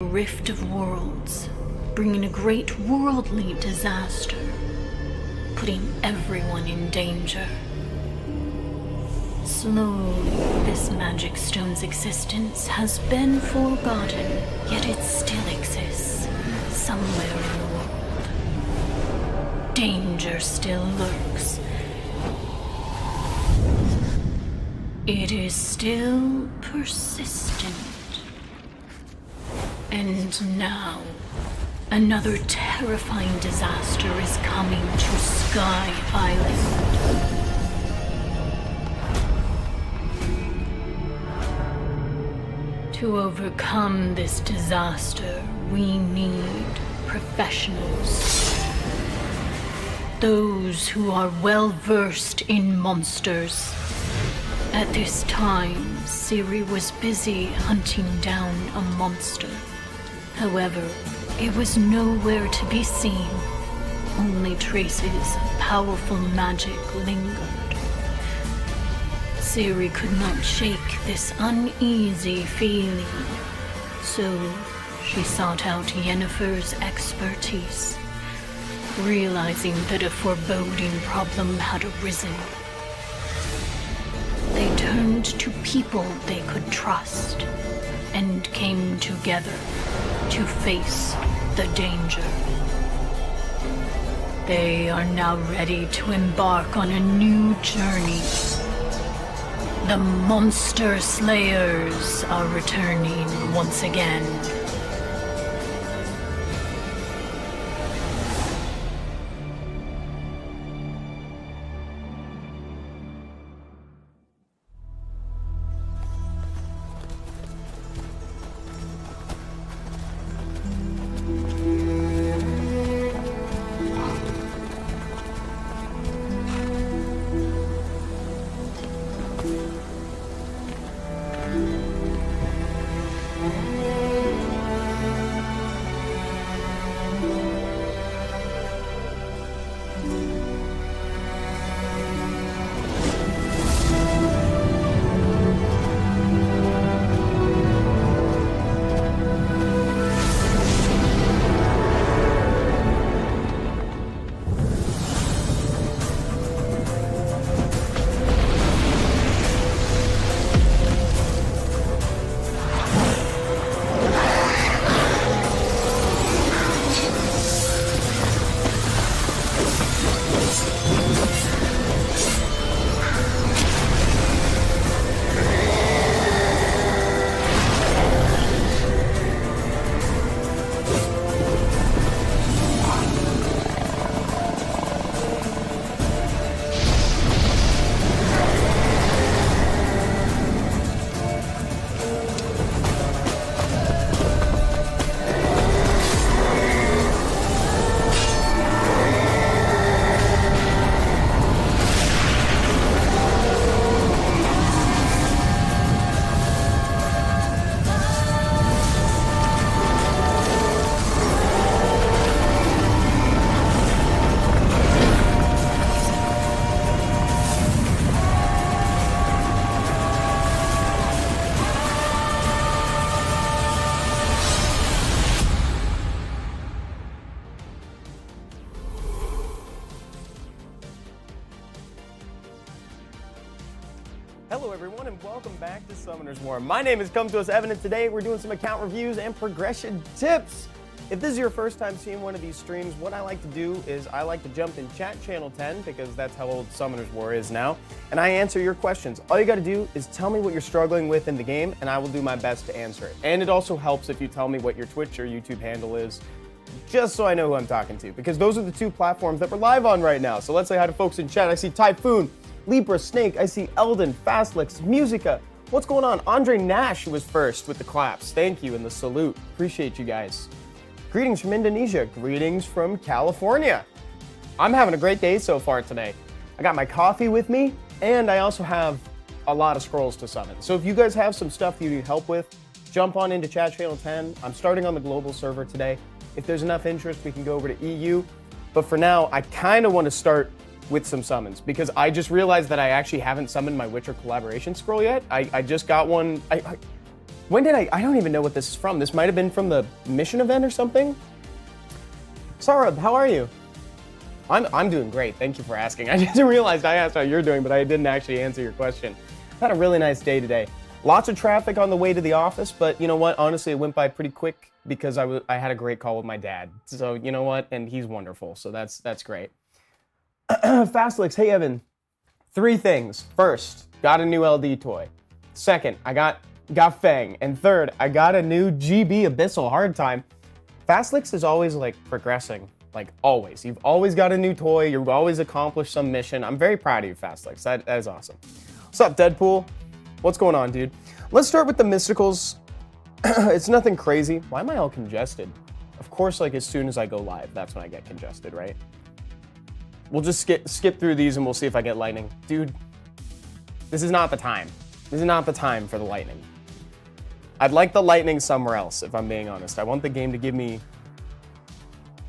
Rift of worlds, bringing a great worldly disaster, putting everyone in danger. Slowly, this magic stone's existence has been forgotten, yet it still exists somewhere in the world. Danger still lurks. It is still persistent. And now, another terrifying disaster is coming to Sky Island. To overcome this disaster, we need professionals. Those who are well versed in monsters. At this time, Siri was busy hunting down a monster. However, it was nowhere to be seen. Only traces of powerful magic lingered. Siri could not shake this uneasy feeling, so she sought out Yennefer's expertise, realizing that a foreboding problem had arisen. They turned to people they could trust and came together to face the danger. They are now ready to embark on a new journey. The Monster Slayers are returning once again. Hello everyone and welcome back to Summoner's War. My name is Come To Us Evan and today we're doing some account reviews and progression tips. If this is your first time seeing one of these streams, what I like to do is I like to jump in chat channel 10 because that's how old Summoner's War is now, and I answer your questions. All you gotta do is tell me what you're struggling with in the game and I will do my best to answer it. And it also helps if you tell me what your Twitch or YouTube handle is, just so I know who I'm talking to, because those are the two platforms that we're live on right now. So let's say hi to folks in chat. I see Typhoon, Libra, Snake, I see Eldon, Fastlix, Musica. What's going on? Andre Nash was first with the claps. Thank you and the salute. Appreciate you guys. Greetings from Indonesia. Greetings from California. I'm having a great day so far today. I got my coffee with me, and I also have a lot of scrolls to summon. So if you guys have some stuff you need help with, jump on into chat channel 10. I'm starting on the global server today. If there's enough interest, we can go over to EU. But for now, I kind of want to start with some summons because I just realized that I actually haven't summoned my Witcher collaboration scroll yet. I just got one. When did I don't even know what this is from. This might have been from the mission event or something. Sarah, how are you? I'm doing great. Thank you for asking. I just realized I asked how you're doing, but I didn't actually answer your question. I had a really nice day today. Lots of traffic on the way to the office, but you know what? Honestly, it went by pretty quick because I had a great call with my dad. So you know what? And he's wonderful. So that's great. Fastlix, hey Evan. 3 things. First, got a new LD toy. Second, I got Fang. And third, I got a new GB Abyssal hard time. Fastlix is always like progressing. Like always. You've always got a new toy. You've always accomplished some mission. I'm very proud of you, Fastlix. That is awesome. What's up, Deadpool? What's going on, dude? Let's start with the mysticals. It's nothing crazy. Why am I all congested? Of course, like as soon as I go live, that's when I get congested, right? We'll just skip through these and we'll see if I get lightning. Dude, this is not the time. This is not the time for the lightning. I'd like the lightning somewhere else, if I'm being honest. I want the game to give me...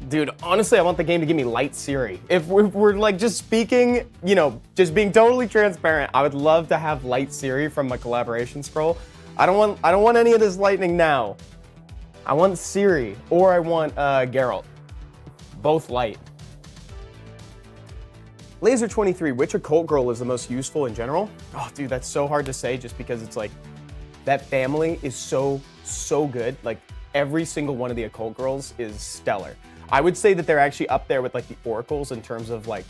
Dude, honestly, I want the game to give me light Siri. If we're like just speaking, you know, just being totally transparent, I would love to have light Siri from my collaboration scroll. I don't want any of this lightning now. I want Siri or I want Geralt. Both light. Laser23, which occult girl is the most useful in general? Oh, dude, that's so hard to say just because it's like that family is so good. Like every single one of the occult girls is stellar. I would say that they're actually up there with like the oracles in terms of like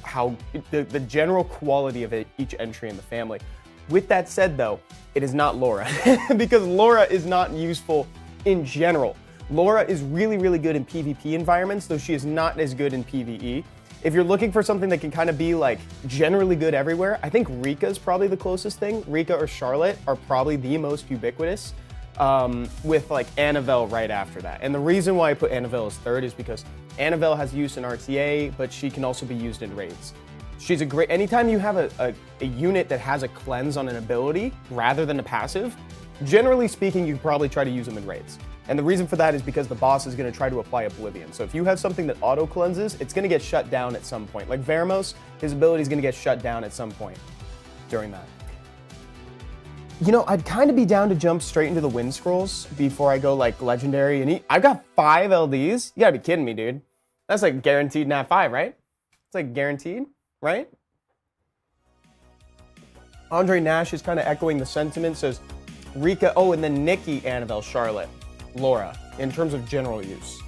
how the general quality of each entry in the family. With that said though, it is not Laura because Laura is not useful in general. Laura is really good in PvP environments, though she is not as good in PvE. If you're looking for something that can kind of be like generally good everywhere, I think Rika is probably the closest thing. Rika or Charlotte are probably the most ubiquitous. With like Annabelle right after that. And the reason why I put Annabelle as third is because Annabelle has use in RTA, but she can also be used in raids. She's a great, anytime you have a unit that has a cleanse on an ability rather than a passive, generally speaking, you probably try to use them in raids. And the reason for that is because the boss is going to try to apply Oblivion. So if you have something that auto cleanses, it's going to get shut down at some point. Like Veramos, his ability is going to get shut down at some point during that. You know, I'd kind of be down to jump straight into the wind scrolls before I go like legendary and I've got 5 LDs. You gotta be kidding me, dude. That's like guaranteed nat 5, right? It's like guaranteed, right? Andre Nash is kind of echoing the sentiment, says Rika, oh, and then Nikki, Annabelle, Charlotte, Laura, in terms of general use.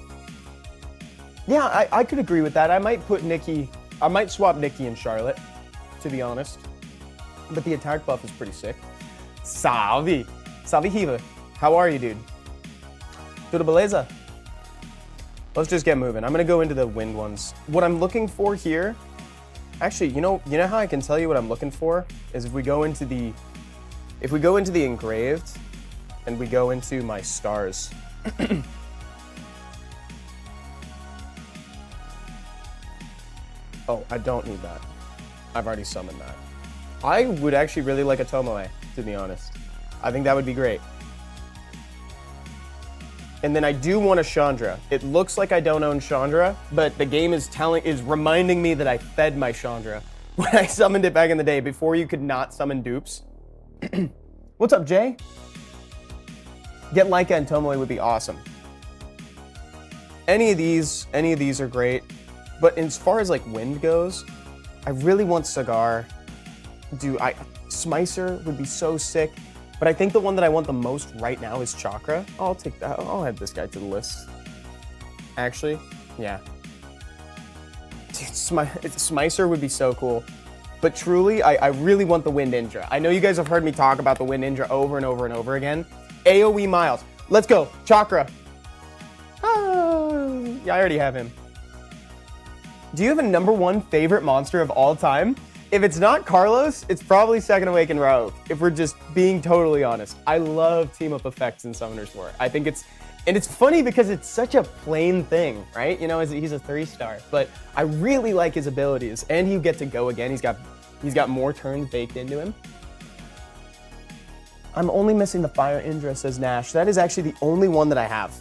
Yeah, I could agree with that. I might swap Nikki and Charlotte, to be honest. But the attack buff is pretty sick. Salve Hiva. How are you, dude? Tudo beleza? Let's just get moving. I'm gonna go into the wind ones. What I'm looking for here, actually, you know how I can tell you what I'm looking for is if we go into the engraved and we go into my stars. Oh, I don't need that. I've already summoned that. I would actually really like a Tomoe, to be honest. I think that would be great. And then I do want a Chandra. It looks like I don't own Chandra, but the game is reminding me that I fed my Chandra when I summoned it back in the day before you could not summon dupes. What's up, Jay? Get Leica and Tomoe would be awesome. Any of these are great. But as far as like wind goes, I really want Cigar. Smicer would be so sick, but I think the one that I want the most right now is Chakra. I'll take that. I'll add this guy to the list. Actually, yeah. Dude, Smicer would be so cool. But truly, I really want the Wind Ninja. I know you guys have heard me talk about the Wind Ninja over and over and over again. AoE Miles. Let's go. Chakra. Yeah, I already have him. Do you have a #1 favorite monster of all time? If it's not Carlos, it's probably Second Awakened Rogue, if we're just being totally honest. I love team-up effects in Summoner's War. I think it's funny because it's such a plain thing, right? You know, he's a 3-star, but I really like his abilities, and you get to go again. He's got more turns baked into him. I'm only missing the Fire Indra, says Nash. That is actually the only one that I have.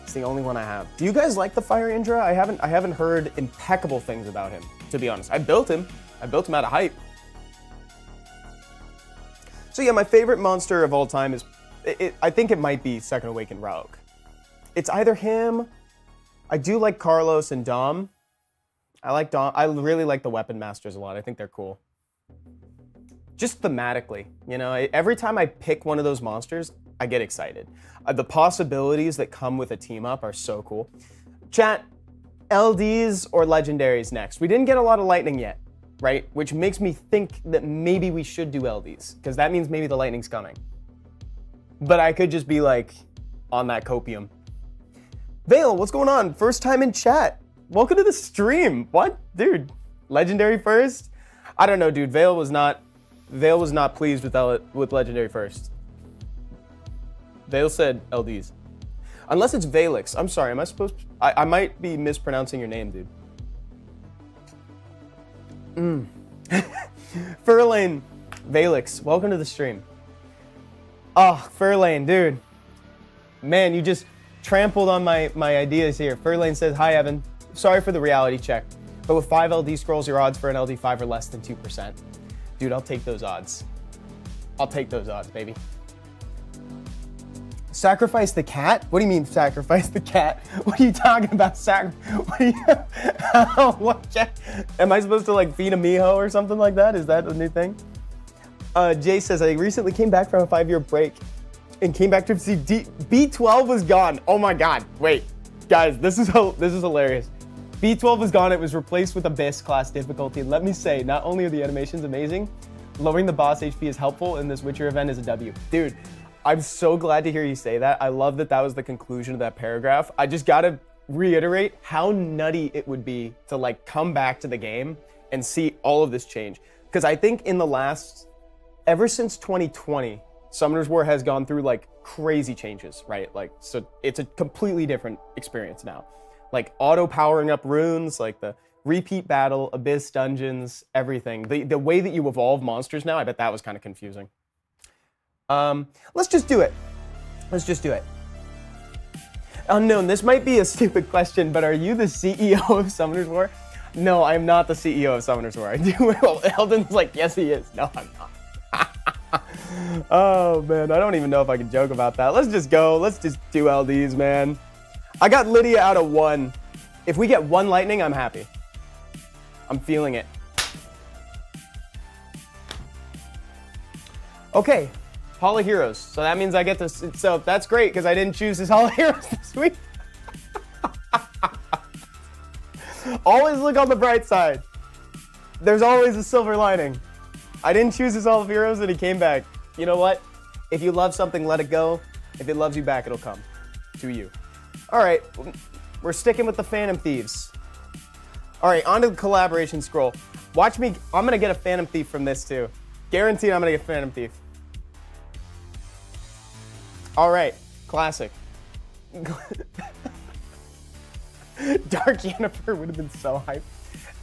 It's the only one I have. Do you guys like the Fire Indra? I haven't heard impeccable things about him, to be honest. I built him out of hype. So yeah, my favorite monster of all time is I think it might be Second Awakened Rogue. It's either him. I do like Carlos and Dom. I like Dom. I really like the Weapon Masters a lot. I think they're cool. Just thematically, you know, every time I pick one of those monsters, I get excited. The possibilities that come with a team up are so cool. Chat, LDs or legendaries next? We didn't get a lot of lightning yet, right? Which makes me think that maybe we should do LDs, because that means maybe the lightning's coming. But I could just be like on that copium. Vale, what's going on? First time in chat. Welcome to the stream. What? Dude, legendary first? I don't know, dude. Vale was not pleased with legendary first. Vale said LDs. Unless it's Valix. I'm sorry, am I supposed to? I might be mispronouncing your name, dude. Furlane, Valix, welcome to the stream. Oh, Furlane, dude. Man, you just trampled on my ideas here. Furlane says, hi, Evan. Sorry for the reality check, but with 5 LD scrolls, your odds for an LD5 are less than 2%. Dude, I'll take those odds. I'll take those odds, baby. Sacrifice the cat? What do you mean sacrifice the cat? What are you talking about? What? Am I supposed to like feed a Miho or something like that? Is that a new thing? Jay says, I recently came back from a 5-year break and came back to see B12 was gone. Oh my God, wait. Guys, this is hilarious. B12 was gone, it was replaced with Abyss class difficulty. Let me say, not only are the animations amazing, lowering the boss HP is helpful, and this Witcher event is a W. Dude, I'm so glad to hear you say that. I love that was the conclusion of that paragraph. I just gotta reiterate how nutty it would be to like come back to the game and see all of this change. Because I think in the last, ever since 2020, Summoner's War has gone through like crazy changes, right? Like, so it's a completely different experience now. Like auto powering up runes, like the repeat battle, Abyss dungeons, everything. The way that you evolve monsters now, I bet that was kind of confusing. Let's just do it. Let's just do it. Unknown, this might be a stupid question, but are you the CEO of Summoner's War? No, I'm not the CEO of Summoner's War. I do. Well, Eldon's like, yes, he is. No, I'm not. Oh, man, I don't even know if I can joke about that. Let's just go. Let's just do LDs, man. I got Lydia out of 1. If we get 1 lightning, I'm happy. I'm feeling it. Okay, Hall of Heroes. So that means I get to, so that's great because I didn't choose this Hall of Heroes this week. Always look on the bright side. There's always a silver lining. I didn't choose this Hall of Heroes and he came back. You know what? If you love something, let it go. If it loves you back, it'll come to you. All right, we're sticking with the Phantom Thieves. All right, on to the collaboration scroll. Watch me, I'm gonna get a Phantom Thief from this too. Guaranteed I'm gonna get Phantom Thief. All right, classic. Dark Yennefer would have been so hyped.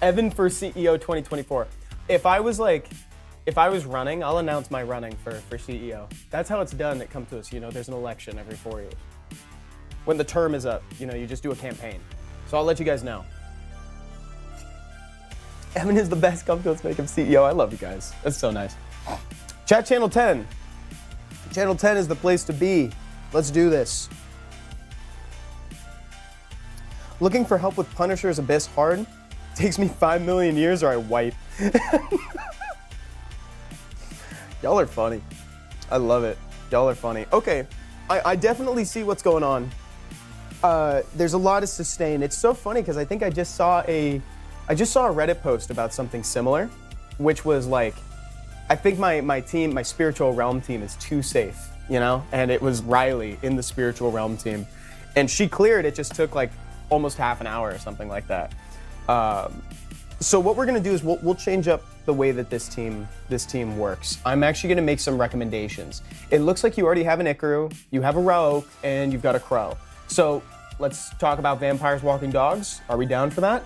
Evan for CEO 2024. If I was running, I'll announce my running for CEO. That's how it's done at Come To Us, you know, there's an election every 4 years. When the term is up, you know, you just do a campaign. So I'll let you guys know. Evan is the best. Come To Us, make him CEO. I love you guys. That's so nice. Chat Channel 10. Channel 10 is the place to be. Let's do this. Looking for help with Punisher's Abyss hard? Takes me 5 million years or I wipe. Y'all are funny. I love it. Y'all are funny. Okay, I definitely see what's going on. There's a lot of sustain. It's so funny because I think I just saw a Reddit post about something similar, which was like, I think my team, my Spiritual Realm team is too safe, you know? And it was Riley in the Spiritual Realm team. And she cleared, it just took like almost half an hour or something like that. So what we're gonna do is we'll change up the way that this team works. I'm actually gonna make some recommendations. It looks like you already have an Ikaru, you have a Rogue, and you've got a Crow. So let's talk about vampires walking dogs. Are we down for that?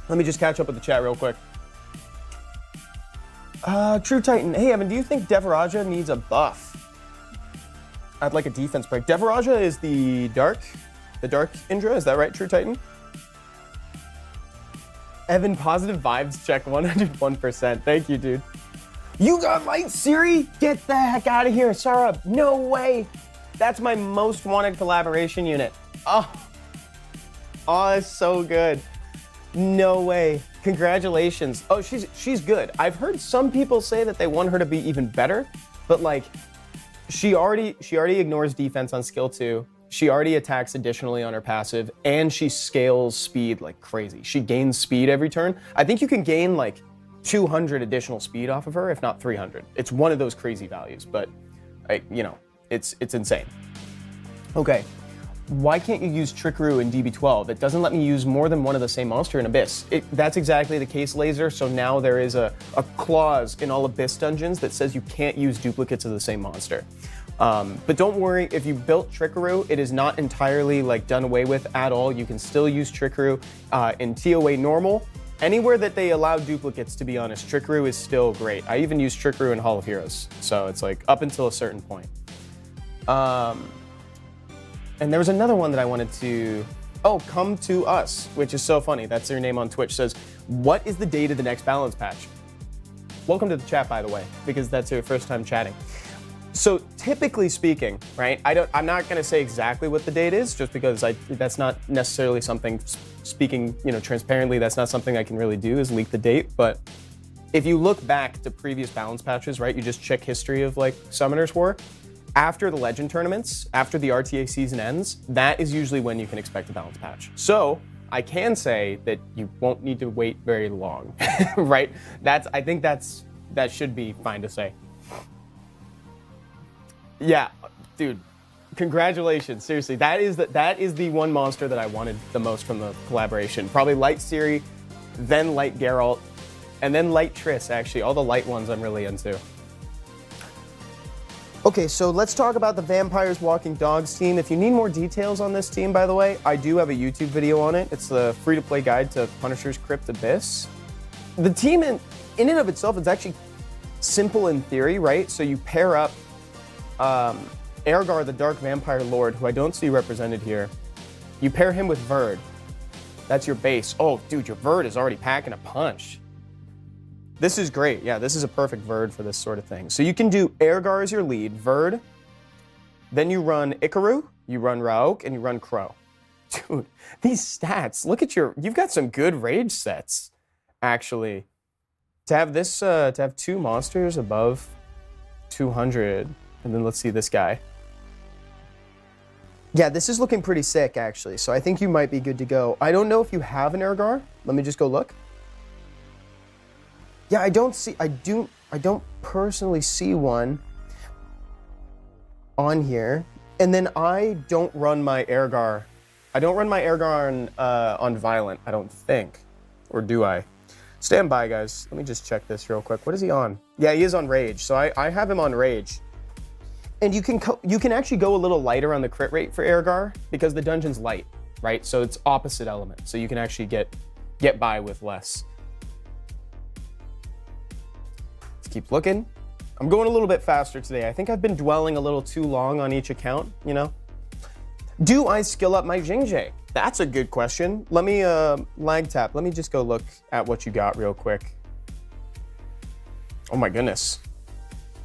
Let me just catch up with the chat real quick. True Titan. Hey, Evan, do you think Devaraja needs a buff? I'd like a defense break. Devaraja is the dark Indra, is that right, True Titan? Evan, positive vibes check 101%. Thank you, dude. You got light, Siri? Get the heck out of here, Sarah. No way. That's my most wanted collaboration unit. Oh, it's so good. No way. Congratulations. Oh, she's good. I've heard some people say that they want her to be even better, but like she already ignores defense on skill 2. She already attacks additionally on her passive, and she scales speed like crazy. She gains speed every turn. I think you can gain like 200 additional speed off of her, if not 300. It's one of those crazy values, but it's insane. Okay. Why can't you use Trickaroo in DB12? It doesn't let me use more than one of the same monster in Abyss. That's exactly the case, Laser. So now there is a clause in all Abyss dungeons that says you can't use duplicates of the same monster. But don't worry, if you built Trickaroo, it is not entirely like done away with at all. You can still use Trickaroo in TOA normal. Anywhere that they allow duplicates, to be honest, Trickaroo is still great. I even use Trickaroo in Hall of Heroes. So it's like up until a certain point. And there was another one that I wanted to, Come To Us, which is so funny. That's their name on Twitch. Says, what is the date of the next balance patch? Welcome to the chat, by the way, because that's your first time chatting. So typically speaking, right, I'm not gonna say exactly what the date is, just because that's not necessarily something, speaking, transparently, that's not something I can really do, is leak the date. But if you look back to previous balance patches, right, you just check history of like Summoners War. After the Legend tournaments, after the RTA season ends, that is usually when you can expect a balance patch. So I can say that you won't need to wait very long, right? I think that should be fine to say. Yeah, dude, congratulations. Seriously, that is the one monster that I wanted the most from the collaboration. Probably Light Ciri, then Light Geralt, and then Light Triss, actually. All the light ones I'm really into. Okay, so let's talk about the Vampires Walking Dogs team. If you need more details on this team, by the way, I do have a YouTube video on it. It's the free-to-play guide to Punisher's Crypt Abyss. The team in and of itself is actually simple in theory, right? So you pair up Aergar, the Dark Vampire Lord, who I don't see represented here. You pair him with Verd. That's your base. Oh, dude, your Verd is already packing a punch. This is great. Yeah, this is a perfect Verd for this sort of thing. So you can do Aergar as your lead, Verd, then you run Ikaru, you run Rauk, and you run Crow. Dude, these stats, look at you've got some good rage sets, actually. To have this, to have 2 monsters above 200, and then let's see this guy. Yeah, this is looking pretty sick, actually. So I think you might be good to go. I don't know if you have an Aergar. Let me just go look. Yeah, I don't personally see one on here. And then I don't run my Aergar. I don't run my Aergar on Violent, I don't think. Or do I? Stand by, guys. Let me just check this real quick. What is he on? Yeah, he is on Rage. So I have him on Rage. And you can actually go a little lighter on the crit rate for Aergar because the dungeon's light, right? So it's opposite element. So you can actually get by with less. Keep looking. I'm going a little bit faster today. I think I've been dwelling a little too long on each account, Do I skill up my Jingjae? That's a good question. Let me lag tap. Let me just go look at what you got real quick. Oh my goodness.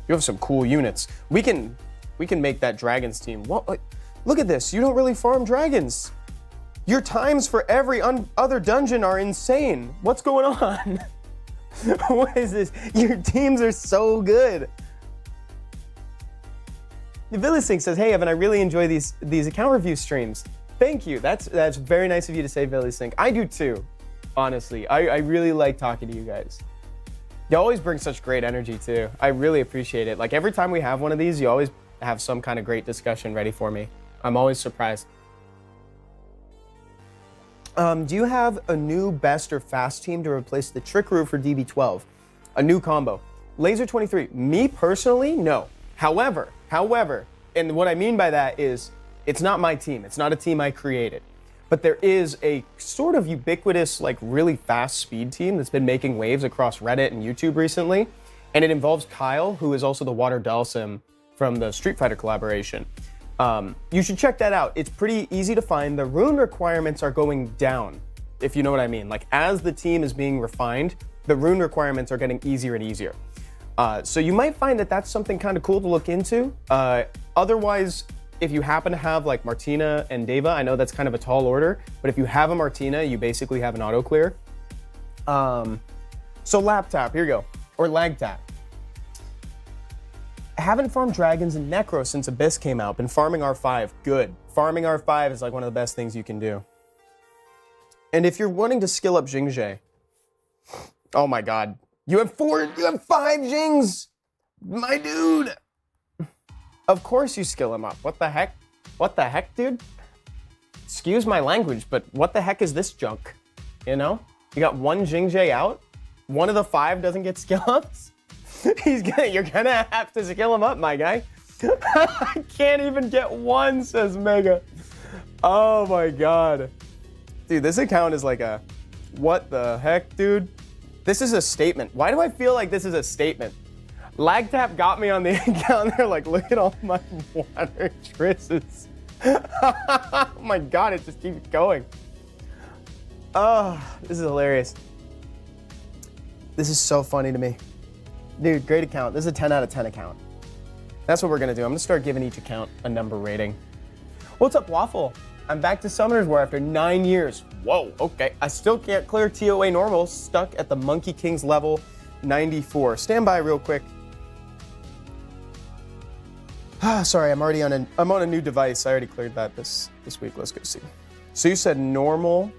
You have some cool units. We can make that dragons team. What? Look at this. You don't really farm dragons. Your times for every other dungeon are insane. What's going on? What is this? Your teams are so good. Villisync says, hey, Evan, I really enjoy these account review streams. Thank you. That's very nice of you to say, Villisync. I do too, honestly. I really like talking to you guys. You always bring such great energy too. I really appreciate it. Like every time we have one of these, you always have some kind of great discussion ready for me. I'm always surprised. Do you have a new best or fast team to replace the Trickaroo for DB12? A new combo. Laser 23, me personally, no. However, and what I mean by that is it's not my team. It's not a team I created. But there is a sort of ubiquitous, like really fast speed team that's been making waves across Reddit and YouTube recently. And it involves Kyle, who is also the Water Dalsim from the Street Fighter collaboration. You should check that out. It's pretty easy to find. The rune requirements are going down, if you know what I mean. Like as the team is being refined, the rune requirements are getting easier and easier. So you might find that that's something kind of cool to look into. Otherwise, if you happen to have like Martina and Deva, I know that's kind of a tall order, but if you have a Martina, you basically have an auto clear. So lap tap, here you go, or lag tap. Haven't farmed dragons and Necro since Abyss came out. Been farming R5, good. Farming R5 is like one of the best things you can do. And if you're wanting to skill up Jingzhe, oh my God, you have 5 Jings, my dude. Of course you skill him up. What the heck? What the heck, dude? Excuse my language, but what the heck is this junk? You know? You got 1 Jingzhe out, one of the 5 doesn't get skill ups. You're gonna have to skill him up, my guy. I can't even get 1, says Mega. Oh my God. Dude, this account is like a, what the heck, dude? This is a statement. Why do I feel like this is a statement? LagTap got me on the account. They're like, look at all my water trisses. Oh my God, it just keeps going. Oh, this is hilarious. This is so funny to me. Dude, great account. This is a 10 out of 10 account. That's what we're gonna do. I'm gonna start giving each account a number rating. What's up, Waffle? I'm back to Summoners War after 9 years. Whoa, okay. I still can't clear TOA normal, stuck at the Monkey King's level 94. Stand by real quick. Sorry, I'm on a new device. I already cleared that this week. Let's go see. So you said normal.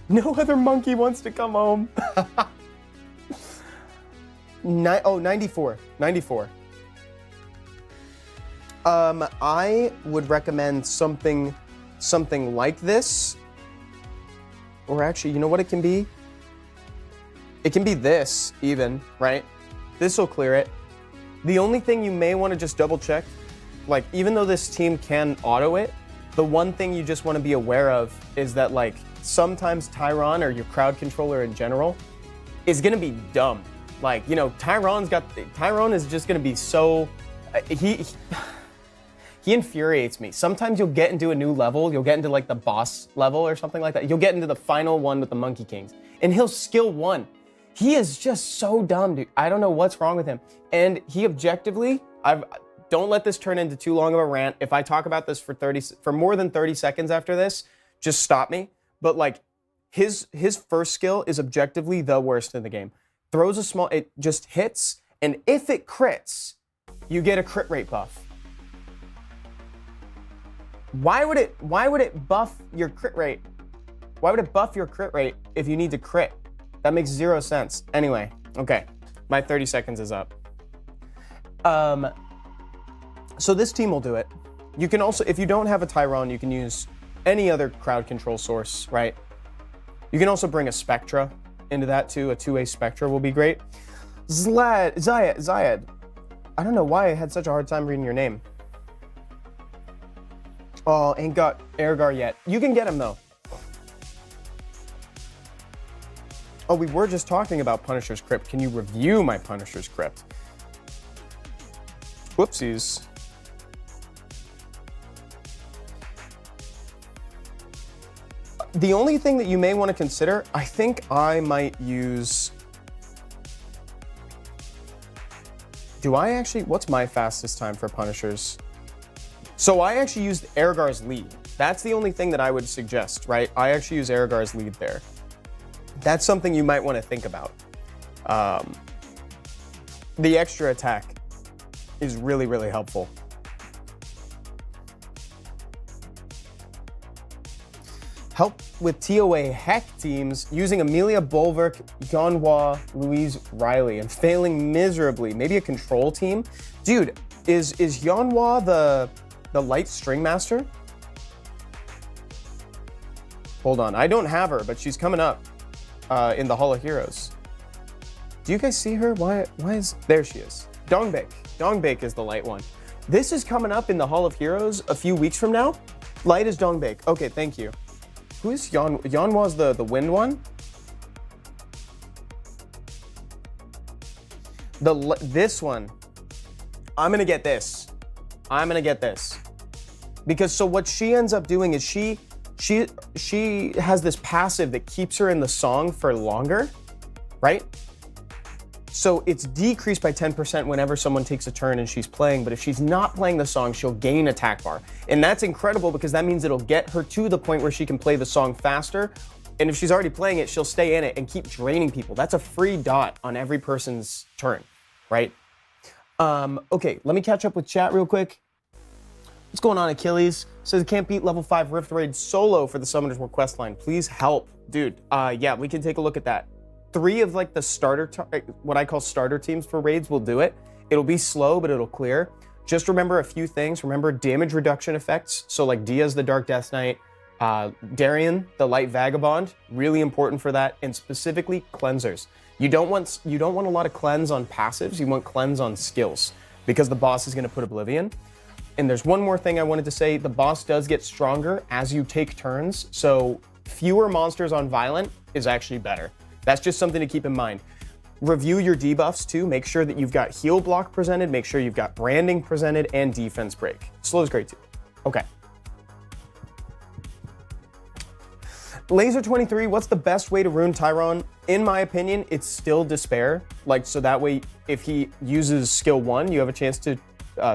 No other monkey wants to come home. 94. 94. I would recommend something like this. Or actually, you know what it can be? It can be this even, right? This will clear it. The only thing you may want to just double check, like even though this team can auto it, the one thing you just want to be aware of is that like sometimes Tyron or your crowd controller in general is going to be dumb. Like, you know, Tyron is just going to be so, he infuriates me. Sometimes you'll get into a new level, you'll get into like the boss level or something like that. You'll get into the final one with the Monkey Kings and he'll skill 1. He is just so dumb, dude. I don't know what's wrong with him. And he objectively, don't let this turn into too long of a rant. If I talk about this for more than 30 seconds after this, just stop me. But like his first skill is objectively the worst in the game. Throws a small, it just hits, and if it crits, you get a crit rate buff. Why would it buff your crit rate? Why would it buff your crit rate if you need to crit? That makes 0 sense. Anyway, okay, my 30 seconds is up. So this team will do it. You can also, if you don't have a Tyron, you can use any other crowd control source, right? You can also bring a Spectra into that too. A 2A Spectra will be great. Zayed. I don't know why I had such a hard time reading your name. Oh, ain't got Airgar yet. You can get him though. Oh, we were just talking about Punisher's Crypt. Can you review my Punisher's Crypt? Whoopsies. The only thing that you may want to consider, I think I might use... what's my fastest time for Punishers? So I actually used Airgar's lead. That's the only thing that I would suggest, right? I actually use Airgar's lead there. That's something you might want to think about. The extra attack is really, really helpful. Help with TOA Heck teams using Amelia Bulwark, Yonhua, Louise Riley, and failing miserably. Maybe a control team? Dude, is Yonhua the light string master? Hold on, I don't have her, but she's coming up in the Hall of Heroes. Do you guys see her? Why is, there she is. Dongbake. Dongbake is the light one. This is coming up in the Hall of Heroes a few weeks from now. Light is Dongbake. Okay, thank you. Who is Yonhwa's the wind one? This one. I'm gonna get this. I'm gonna get this. Because so what she ends up doing is she has this passive that keeps her in the song for longer, right? So it's decreased by 10% whenever someone takes a turn and she's playing, but if she's not playing the song, she'll gain attack bar. And that's incredible because that means it'll get her to the point where she can play the song faster. And if she's already playing it, she'll stay in it and keep draining people. That's a free dot on every person's turn, right? Okay, let me catch up with chat real quick. What's going on, Achilles? Says can't beat level 5 Rift Raid solo for the Summoners War questline. Please help. Dude, yeah, we can take a look at that. 3 of like the starter, what I call starter teams for raids will do it. It'll be slow, but it'll clear. Just remember a few things. Remember damage reduction effects. So like Diaz the Dark Death Knight, Darian the Light Vagabond, really important for that, and specifically cleansers. You don't want a lot of cleanse on passives. You want cleanse on skills because the boss is going to put Oblivion. And there's one more thing I wanted to say. The boss does get stronger as you take turns, so fewer monsters on Violent is actually better. That's just something to keep in mind. Review your debuffs too. Make sure that you've got heal block presented. Make sure you've got branding presented and defense break. Slow is great too. Okay. Laser 23, what's the best way to ruin Tyron? In my opinion, it's still Despair. Like, so that way, if he uses skill 1, you have a chance to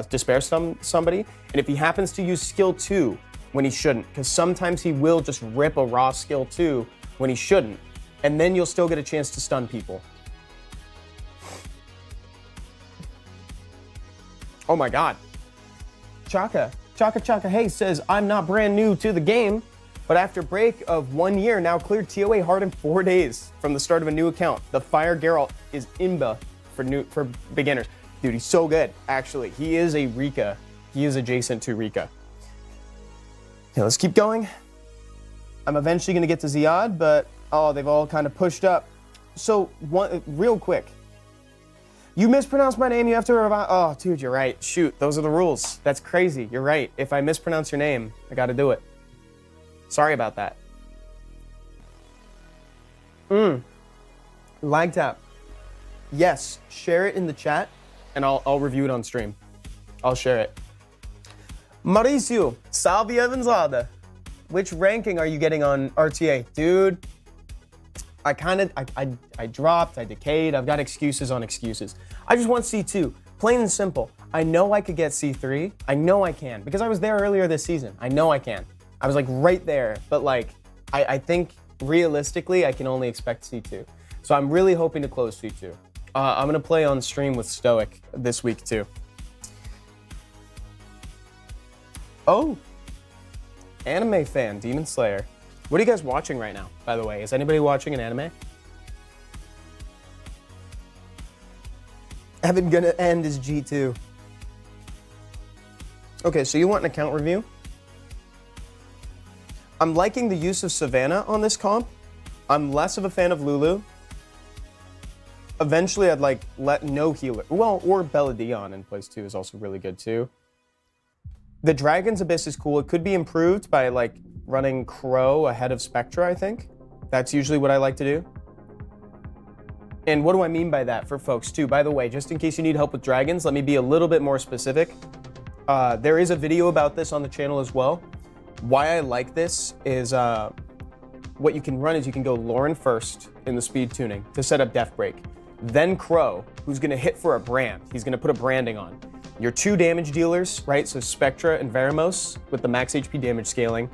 Despair somebody. And if he happens to use skill 2 when he shouldn't, because sometimes he will just rip a raw skill 2 when he shouldn't, and then you'll still get a chance to stun people. Oh my God. Chaka Hey says, I'm not brand new to the game, but after break of 1 year, now cleared TOA hard in 4 days from the start of a new account. The Fire Geralt is imba for beginners. Dude, he's so good, actually. He is a Rika. He is adjacent to Rika. Okay, let's keep going. I'm eventually gonna get to Ziad, but oh, they've all kind of pushed up. So, real quick. You mispronounced my name, you have to revive. Oh, dude, you're right. Shoot, those are the rules. That's crazy. You're right. If I mispronounce your name, I gotta do it. Sorry about that. Lag tap. Yes, share it in the chat, and I'll review it on stream. I'll share it. Mauricio, salve avanzada. Which ranking are you getting on RTA? Dude, I dropped, I decayed, I've got excuses on excuses. I just want C2, plain and simple. I know I could get C3, I know I can, because I was there earlier this season. I know I can. I was like right there, but like, I think realistically, I can only expect C2. So I'm really hoping to close C2. I'm gonna play on stream with Stoic this week too. Oh, anime fan, Demon Slayer. What are you guys watching right now, by the way? Is anybody watching an anime? Evan gonna end is G2. Okay, so you want an account review? I'm liking the use of Savannah on this comp. I'm less of a fan of Lulu. Eventually, I'd like let no healer. Well, or Bella Dion in place 2 is also really good too. The Dragon's Abyss is cool. It could be improved by like running Crow ahead of Spectra, I think. That's usually what I like to do. And what do I mean by that for folks too? By the way, just in case you need help with dragons, let me be a little bit more specific. There is a video about this on the channel as well. Why I like this is what you can run is you can go Lauren first in the speed tuning to set up Death Break. Then Crow, who's gonna hit for a brand. He's gonna put a branding on. Your 2 damage dealers, right? So Spectra and Veramos with the max HP damage scaling.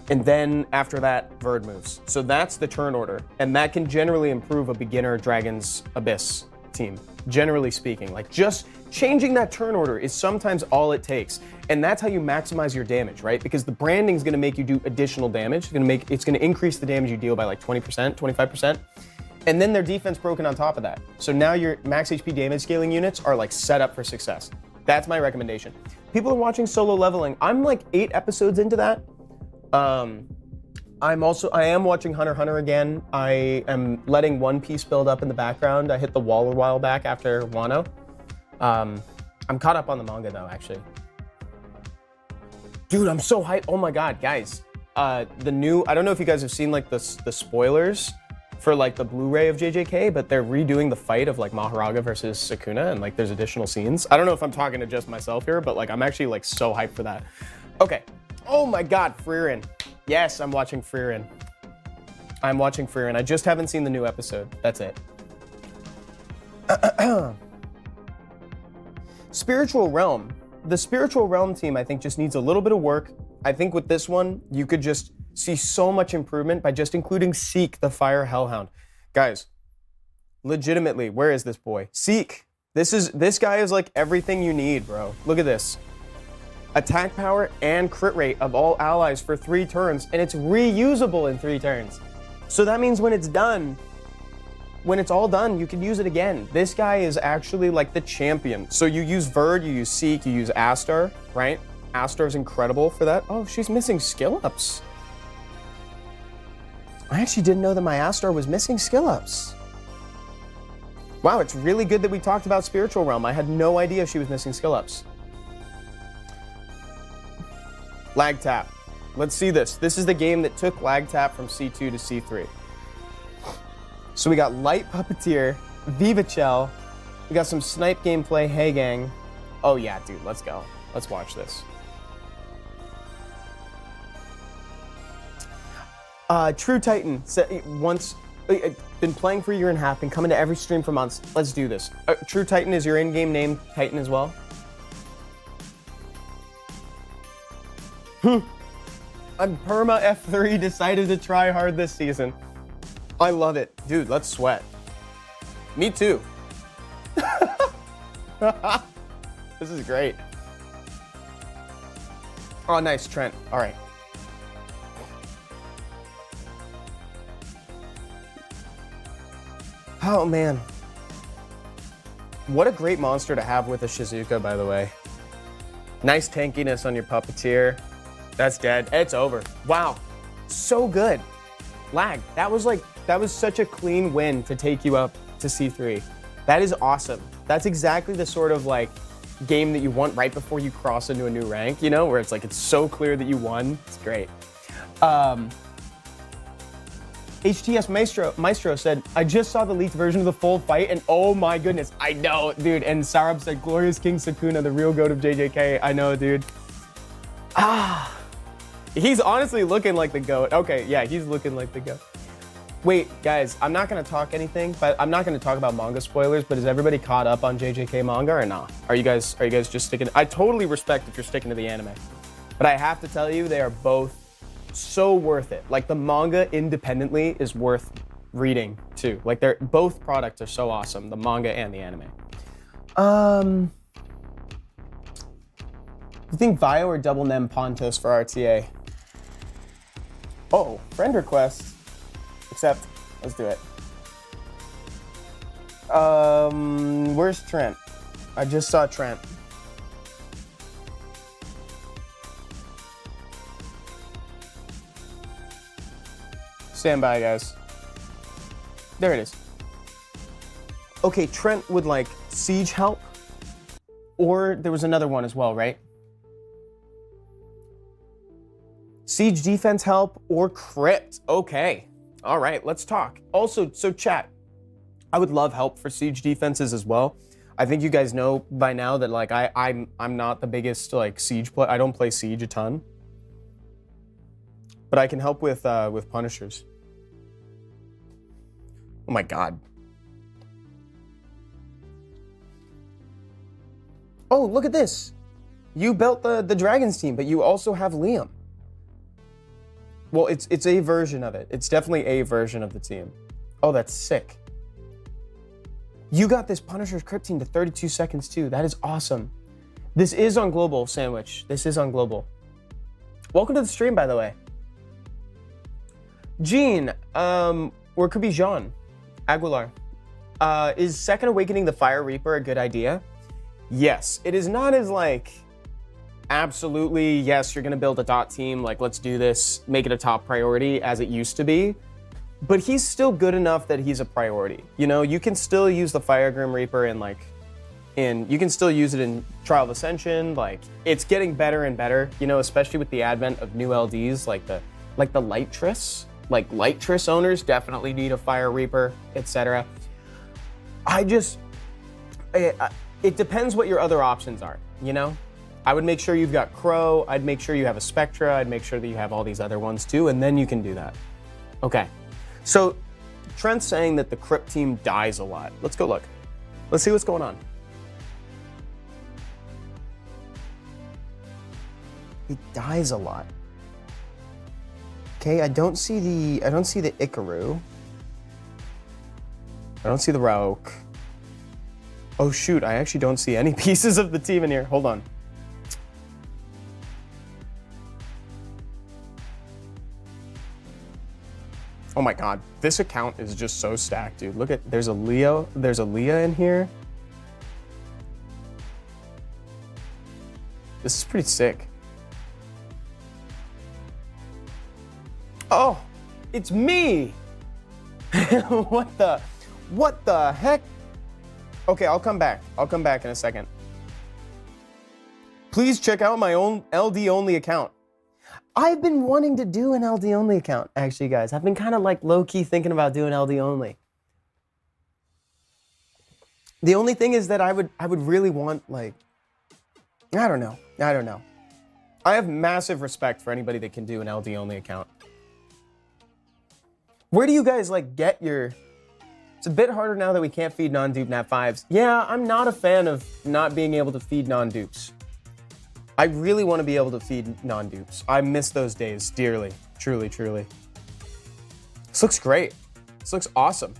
And then after that, Verd moves. So that's the turn order. And that can generally improve a beginner Dragon's Abyss team, generally speaking. Like just changing that turn order is sometimes all it takes. And that's how you maximize your damage, right? Because the branding is gonna make you do additional damage. It's gonna increase the damage you deal by like 20%, 25%. And then their defense broken on top of that. So now your max HP damage scaling units are like set up for success. That's my recommendation. People are watching Solo Leveling. I'm like 8 episodes into that. I am watching Hunter x Hunter again. I am letting One Piece build up in the background. I hit the wall a while back after Wano. I'm caught up on the manga though, actually. Dude, I'm so hyped. Oh my God, guys. The new, I don't know if you guys have seen like the spoilers for like the Blu-ray of JJK, but they're redoing the fight of like Maharaga versus Sukuna, and like there's additional scenes. I don't know if I'm talking to just myself here, but like I'm actually like so hyped for that. Okay. Oh my God, Frieren. Yes, I'm watching Frieren. I just haven't seen the new episode. That's it. Spiritual Realm. The Spiritual Realm team, I think, just needs a little bit of work. I think with this one, you could just see so much improvement by just including Seek, the Fire Hellhound. Guys, legitimately, where is this boy? Seek. This guy is like everything you need, bro. Look at this. Attack power and crit rate of all allies for 3 turns, and it's reusable in 3 turns. So that means when it's done, when it's all done, you can use it again. This guy is actually like the champion. So you use Verd, you use Seek, you use Astar, right? Astar's incredible for that. Oh, she's missing skill ups. I actually didn't know that my Astar was missing skill ups. Wow, it's really good that we talked about Spiritual Realm. I had no idea she was missing skill ups. Lag tap. Let's see this. This is the game that took lag tap from C2 to C3. So we got Light Puppeteer, Vivachel. We got some snipe gameplay, Hey Gang. Oh yeah, dude, let's go. Let's watch this. True Titan, once, been playing for a year and a half, been coming to every stream for months. Let's do this. True Titan, is your in-game name Titan as well? I'm perma F3 decided to try hard this season. I love it. Dude, let's sweat. Me too. This is great. Oh, nice, Trent. All right. Oh, man. What a great monster to have with a Shizuka, by the way. Nice tankiness on your Puppeteer. That's dead. It's over. Wow. So good. Lag. That was such a clean win to take you up to C3. That is awesome. That's exactly the sort of like game that you want right before you cross into a new rank, you know, where it's like it's so clear that you won. It's great. HTS Maestro said, I just saw the leaked version of the full fight and oh my goodness, I know, dude. And Sarab said, Glorious King Sakuna, the real goat of JJK. I know, dude. He's honestly looking like the goat. Okay, yeah, he's looking like the goat. Wait, guys, I'm not gonna talk anything, but I'm not gonna talk about manga spoilers, but is everybody caught up on JJK manga or not? Are you guys just sticking? I totally respect if you're sticking to the anime, but I have to tell you, they are both so worth it. Like the manga independently is worth reading too. Like both products are so awesome, the manga and the anime. You think Vio or Double Nem Pontos for RTA? Oh, friend request. Accept. Let's do it. Where's Trent? I just saw Trent. Stand by, guys. There it is. Okay, Trent would like siege help, or there was another one as well, right? Siege defense help or crypt. Okay. All right, let's talk. Also, so chat, I would love help for siege defenses as well. I think you guys know by now that like I'm not the biggest like siege player. I don't play siege a ton, but I can help with punishers. Oh my god. Oh, look at this. You built the Dragons team, but you also have Liam. Well, it's a version of it. It's definitely a version of the team. Oh, that's sick. You got this Punisher's Crypt team to 32 seconds too. That is awesome. This is on Global, Sandwich. This is on Global. Welcome to the stream, by the way. Gene, or it could be Jean Aguilar. Is Second Awakening the Fire Reaper a good idea? Yes. It is not as like, absolutely, yes, you're gonna build a dot team, like let's do this, make it a top priority as it used to be. But he's still good enough that he's a priority. You know, you can still use the Fire Grim Reaper you can still use it in Trial of Ascension. Like, it's getting better and better, you know, especially with the advent of new LDs like the Light Triss. Like, Light Triss owners definitely need a Fire Reaper, etc. It depends what your other options are, you know? I would make sure you've got Crow, I'd make sure you have a Spectra, I'd make sure that you have all these other ones too, and then you can do that. Okay, so Trent's saying that the Crypt team dies a lot. Let's go look. Let's see what's going on. He dies a lot. Okay, I don't see the Ikaru. I don't see the Rauk. Oh shoot, I actually don't see any pieces of the team in here. Hold on. Oh my god, this account is just so stacked, dude. Look at, there's a Leah in here. This is pretty sick. Oh, it's me. What the heck? Okay, I'll come back. I'll come back in a second. Please check out my own LD only account. I've been wanting to do an LD only account, actually, guys. I've been kind of like low-key thinking about doing LD only. The only thing is that I would really want, like, I don't know. I have massive respect for anybody that can do an LD only account. Where do you guys like get your... It's a bit harder now that we can't feed non-dupe nat 5s. Yeah, I'm not a fan of not being able to feed non-dupes. I really want to be able to feed non-dupes. I miss those days dearly. Truly, truly. This looks great. This looks awesome.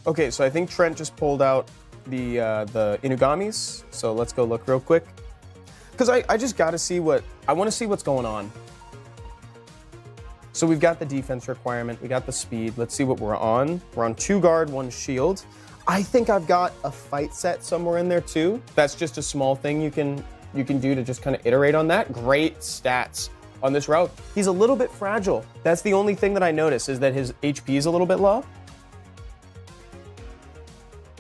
Okay, so I think Trent just pulled out the Inugamis. So let's go look real quick. Because I just got to see I want to see what's going on. So we've got the defense requirement, we got the speed. Let's see what we're on. We're on 2 guard, 1 shield. I think I've got a fight set somewhere in there too. That's just a small thing you can do to just kind of iterate on that. Great stats on this route. He's a little bit fragile. That's the only thing that I notice is that his HP is a little bit low.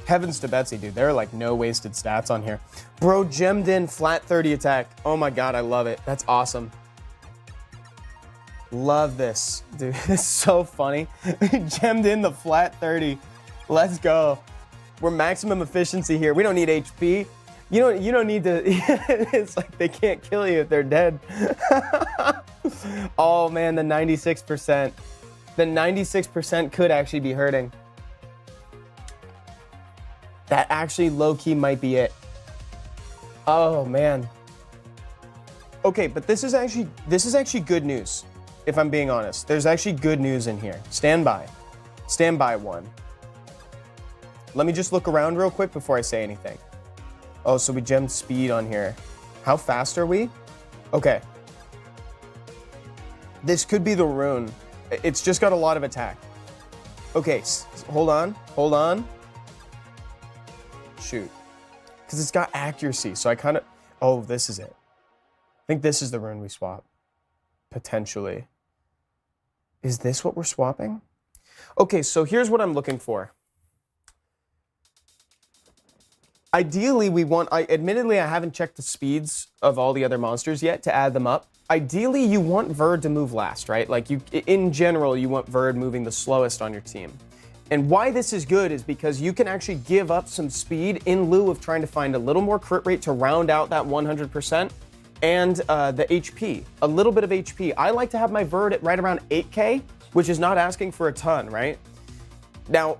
Heavens to Betsy, dude. There are like no wasted stats on here. Bro, gemmed in flat 30 attack. Oh my God, I love it. That's awesome. Love this, dude. It's so funny. Gemmed in the flat 30. Let's go. We're maximum efficiency here. We don't need HP. You don't need to. It's like they can't kill you if they're dead. Oh man, the 96%. The 96% could actually be hurting. That actually low-key might be it. Oh man. Okay, but this is actually good news. If I'm being honest, there's actually good news in here. Stand by. Stand by one. Let me just look around real quick before I say anything. Oh, so we gemmed speed on here. How fast are we? Okay. This could be the rune. It's just got a lot of attack. Okay, hold on. Hold on. Shoot. Because it's got accuracy, so I kind of... Oh, this is it. I think this is the rune we swap. Potentially. Is this what we're swapping? Okay, so here's what I'm looking for. Ideally, we want... Admittedly, I haven't checked the speeds of all the other monsters yet to add them up. Ideally, you want Verd to move last, right? Like, in general, you want Verd moving the slowest on your team. And why this is good is because you can actually give up some speed in lieu of trying to find a little more crit rate to round out that 100%. And the HP, a little bit of HP. I like to have my Verd at right around 8K, which is not asking for a ton, right? Now,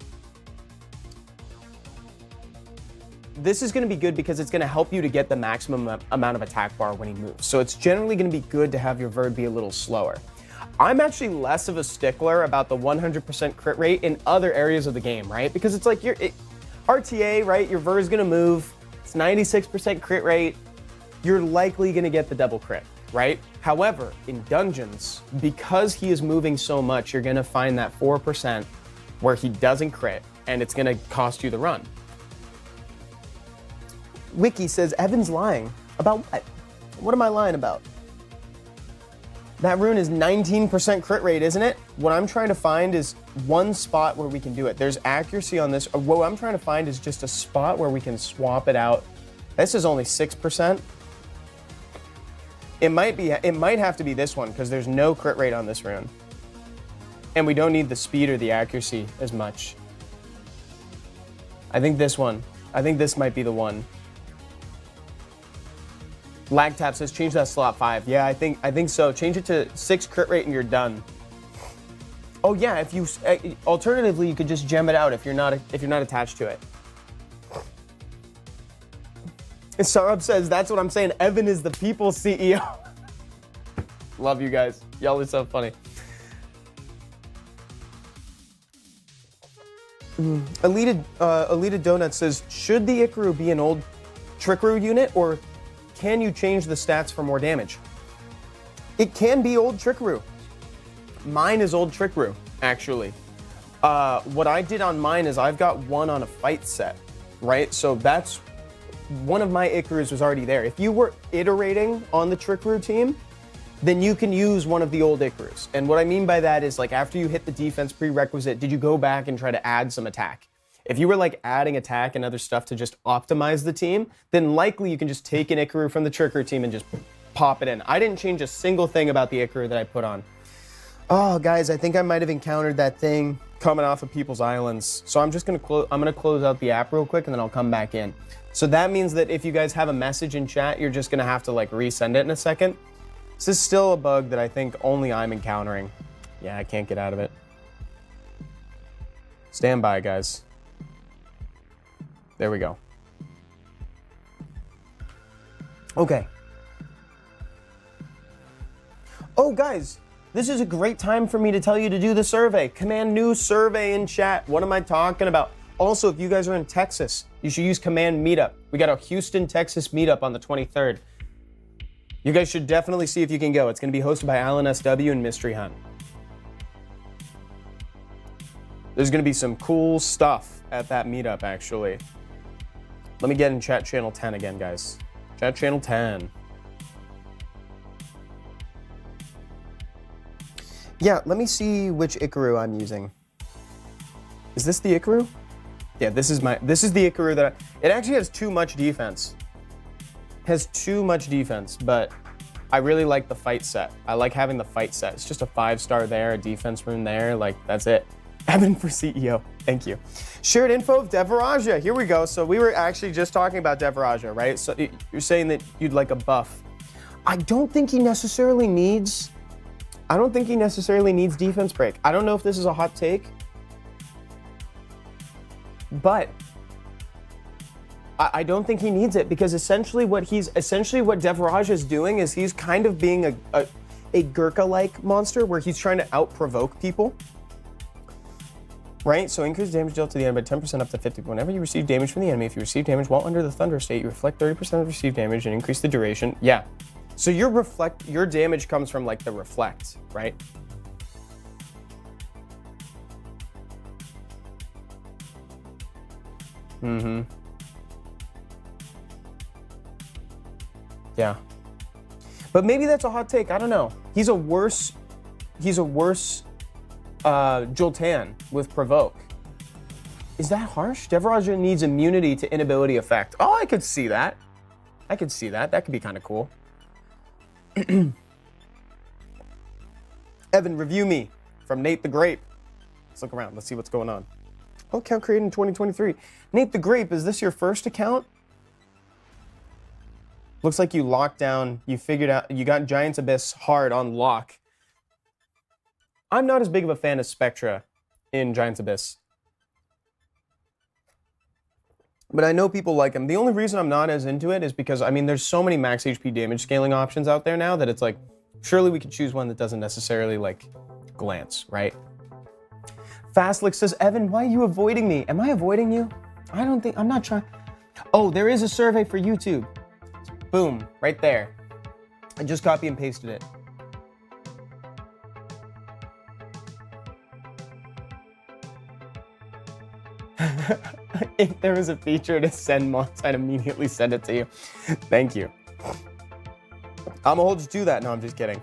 this is going to be good because it's going to help you to get the maximum amount of attack bar when he moves. So it's generally going to be good to have your Verd be a little slower. I'm actually less of a stickler about the 100% crit rate in other areas of the game, right? Because it's like RTA, right? Your Verd's going to move. It's 96% crit rate. You're likely going to get the double crit, right? However, in dungeons, because he is moving so much, you're going to find that 4% where he doesn't crit, and it's going to cost you the run. Wiki says, Evan's lying. About what? What am I lying about? That rune is 19% crit rate, isn't it? What I'm trying to find is one spot where we can do it. There's accuracy on this. What I'm trying to find is just a spot where we can swap it out. This is only 6%. It might have to be this one because there's no crit rate on this rune. And we don't need the speed or the accuracy as much. I think this one. I think this might be the one. Lagtap says change that slot 5. Yeah, I think so. Change it to 6 crit rate and you're done. Oh yeah, if you alternatively you could just gem it out if you're not attached to it. And Sarab says that's what I'm saying. Evan is the people's CEO. Love you guys. Y'all are so funny. Alita Donut says, should the Ikaru be an old Trickaroo unit, or can you change the stats for more damage? It can be old Trickaroo. Mine is old Trickaroo, actually. What I did on mine is I've got one on a fight set, right? So that's one of my Ikarus was already there. If you were iterating on the Trickaroo team, then you can use one of the old Ikarus. And what I mean by that is, like, after you hit the defense prerequisite, did you go back and try to add some attack? If you were like adding attack and other stuff to just optimize the team, then likely you can just take an Ikaru from the Trickaroo team and just pop it in. I didn't change a single thing about the Ikaru that I put on. Oh, guys, I think I might have encountered that thing coming off of People's Islands. So I'm just gonna close out the app real quick and then I'll come back in. So that means that if you guys have a message in chat, you're just gonna have to like resend it in a second. This is still a bug that I think only I'm encountering. Yeah, I can't get out of it. Stand by, guys. There we go. Okay. Oh, guys, this is a great time for me to tell you to do the survey. Command new survey in chat. What am I talking about? Also, if you guys are in Texas, you should use Command Meetup. We got a Houston, Texas meetup on the 23rd. You guys should definitely see if you can go. It's going to be hosted by Alan SW and Mystery Hunt. There's going to be some cool stuff at that meetup, actually. Let me get in chat channel 10 again, guys. Chat channel 10. Yeah, let me see which Ikaru I'm using. Is this the Ikaru? Yeah, this is the Ikaru that it actually has too much defense. Has too much defense, but I really like the fight set. I like having the fight set. It's just a 5-star there, a defense rune there, like that's it. Evan for CEO, thank you. Shared info of Devaraja, here we go. So we were actually just talking about Devaraja, right? So you're saying that you'd like a buff. I don't think he necessarily needs defense break. I don't know if this is a hot take, but I don't think he needs it, because essentially what Devaraj is doing is he's kind of being a Gurkha-like monster where he's trying to out-provoke people. Right? So increase damage dealt to the enemy by 10% up to 50. Whenever you receive damage from the enemy, if you receive damage while under the thunder state, you reflect 30% of received damage and increase the duration. Yeah. So your damage comes from like the reflect, right? Mm-hmm. Yeah. But maybe that's a hot take. I don't know. He's a worse Joltan with provoke. Is that harsh? Devaraja needs immunity to inability effect. Oh, I could see that. That could be kind of cool. Evan, review me from Nate the Grape. Let's look around. Let's see what's going on. Oh, account created in 2023. Nate the Grape, is this your first account? Looks like you locked down, you got Giant's Abyss hard on lock. I'm not as big of a fan of Spectra in Giant's Abyss, but I know people like him. The only reason I'm not as into it is because, I mean, there's so many max HP damage scaling options out there now that it's like, surely we could choose one that doesn't necessarily like glance, right? Fastlick says, Evan, why are you avoiding me? Am I avoiding you? I'm not trying. Oh, there is a survey for YouTube. Boom, right there. I just copy and pasted it. If there was a feature to send mods, I'd immediately send it to you. Thank you. I'm gonna hold you to that. No, I'm just kidding.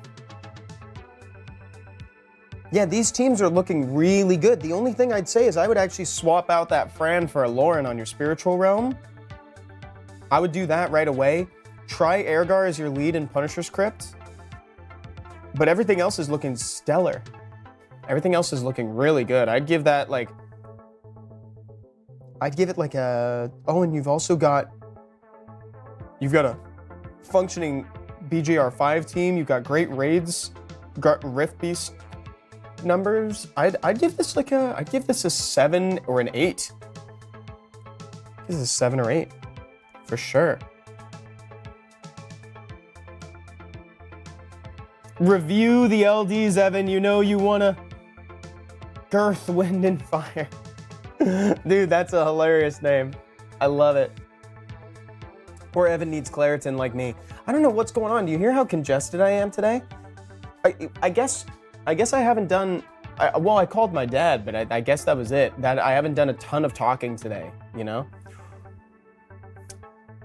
Yeah, these teams are looking really good. The only thing I'd say is I would actually swap out that Fran for a Lauren on your spiritual realm. I would do that right away. Try Airgar as your lead in Punisher's Crypt. But everything else is looking stellar. Everything else is looking really good. I'd give it like a, oh, and you've got a functioning BJR5 team. You've got great raids, got Rift Beast numbers, I'd give this like I'd give this a 7 or an 8. This is a 7 or 8 for sure. Review the LDs, Evan. You know you wanna. Girth, Wind, and Fire. Dude, that's a hilarious name. I love it. Poor Evan needs Claritin like me. I don't know what's going on. Do you hear how congested I am today? I guess I haven't done. Well, I called my dad, but I guess that was it. That I haven't done a ton of talking today. You know.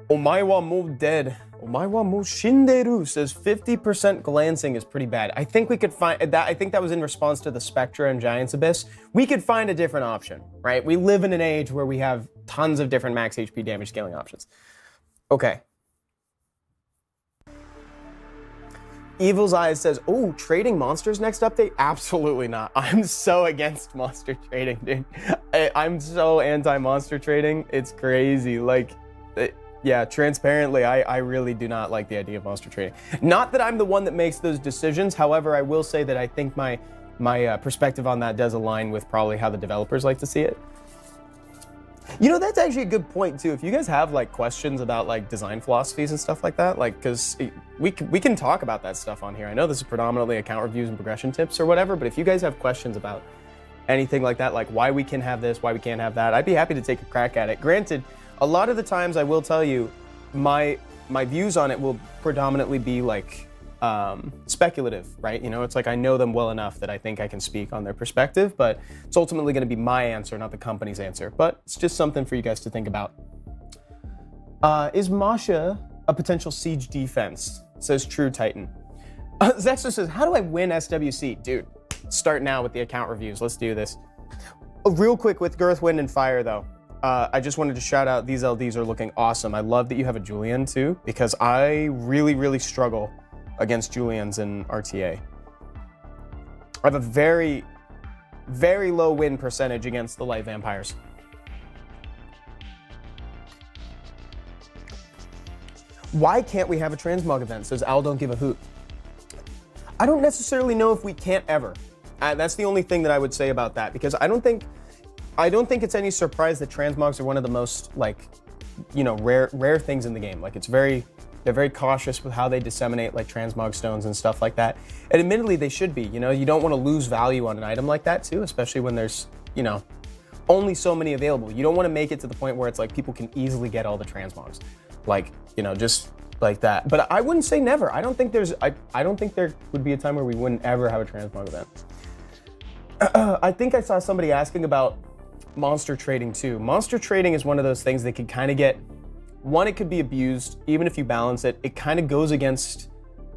Omaiwa mo dead. Omaiwa mo shinderu says 50% glancing is pretty bad. I think we could find that. I think that was in response to the Spectra and Giant's Abyss. We could find a different option, right? We live in an age where we have tons of different max HP damage scaling options. Okay. Evil's Eyes says, oh, trading monsters next update? Absolutely not. I'm so against monster trading, dude. I'm so anti-monster trading. It's crazy. Like, yeah, transparently, I really do not like the idea of monster trading. Not that I'm the one that makes those decisions. However, I will say that I think my perspective on that does align with probably how the developers like to see it. You know, that's actually a good point too. If you guys have like questions about like design philosophies and stuff like that, like, because we can talk about that stuff on here. I know this is predominantly account reviews and progression tips or whatever, but if you guys have questions about anything like that, like why we can have this, why we can't have that, I'd be happy to take a crack at it. Granted, a lot of the times I will tell you my views on it will predominantly be like speculative, right? You know, it's like I know them well enough that I think I can speak on their perspective, but it's ultimately going to be my answer, not the company's answer. But it's just something for you guys to think about. Is Masha a potential siege defense? Says True Titan. Zexo says, how do I win SWC? Dude, start now with the account reviews. Let's do this. Real quick with Girth, Wind, and Fire though. I just wanted to shout out, these LDs are looking awesome. I love that you have a Julian too, because I really, really struggle against Julians in RTA. I have a very, very low win percentage against the light vampires. Why can't we have a transmog event? Says Al don't give a hoot. I don't necessarily know if we can't ever. That's the only thing that I would say about that, because I don't think it's any surprise that transmogs are one of the most, like, you know, rare things in the game. Like, they're very cautious with how they disseminate like transmog stones and stuff like that. And admittedly, they should be. You know, you don't want to lose value on an item like that too, especially when there's, you know, only so many available. You don't want to make it to the point where it's like people can easily get all the transmogs, like, you know, just like that. But I wouldn't say never. I don't think there would be a time where we wouldn't ever have a transmog event. I think I saw somebody asking about monster trading too. Monster trading is one of those things that could kind of get, one, it could be abused. Even if you balance it, it kind of goes against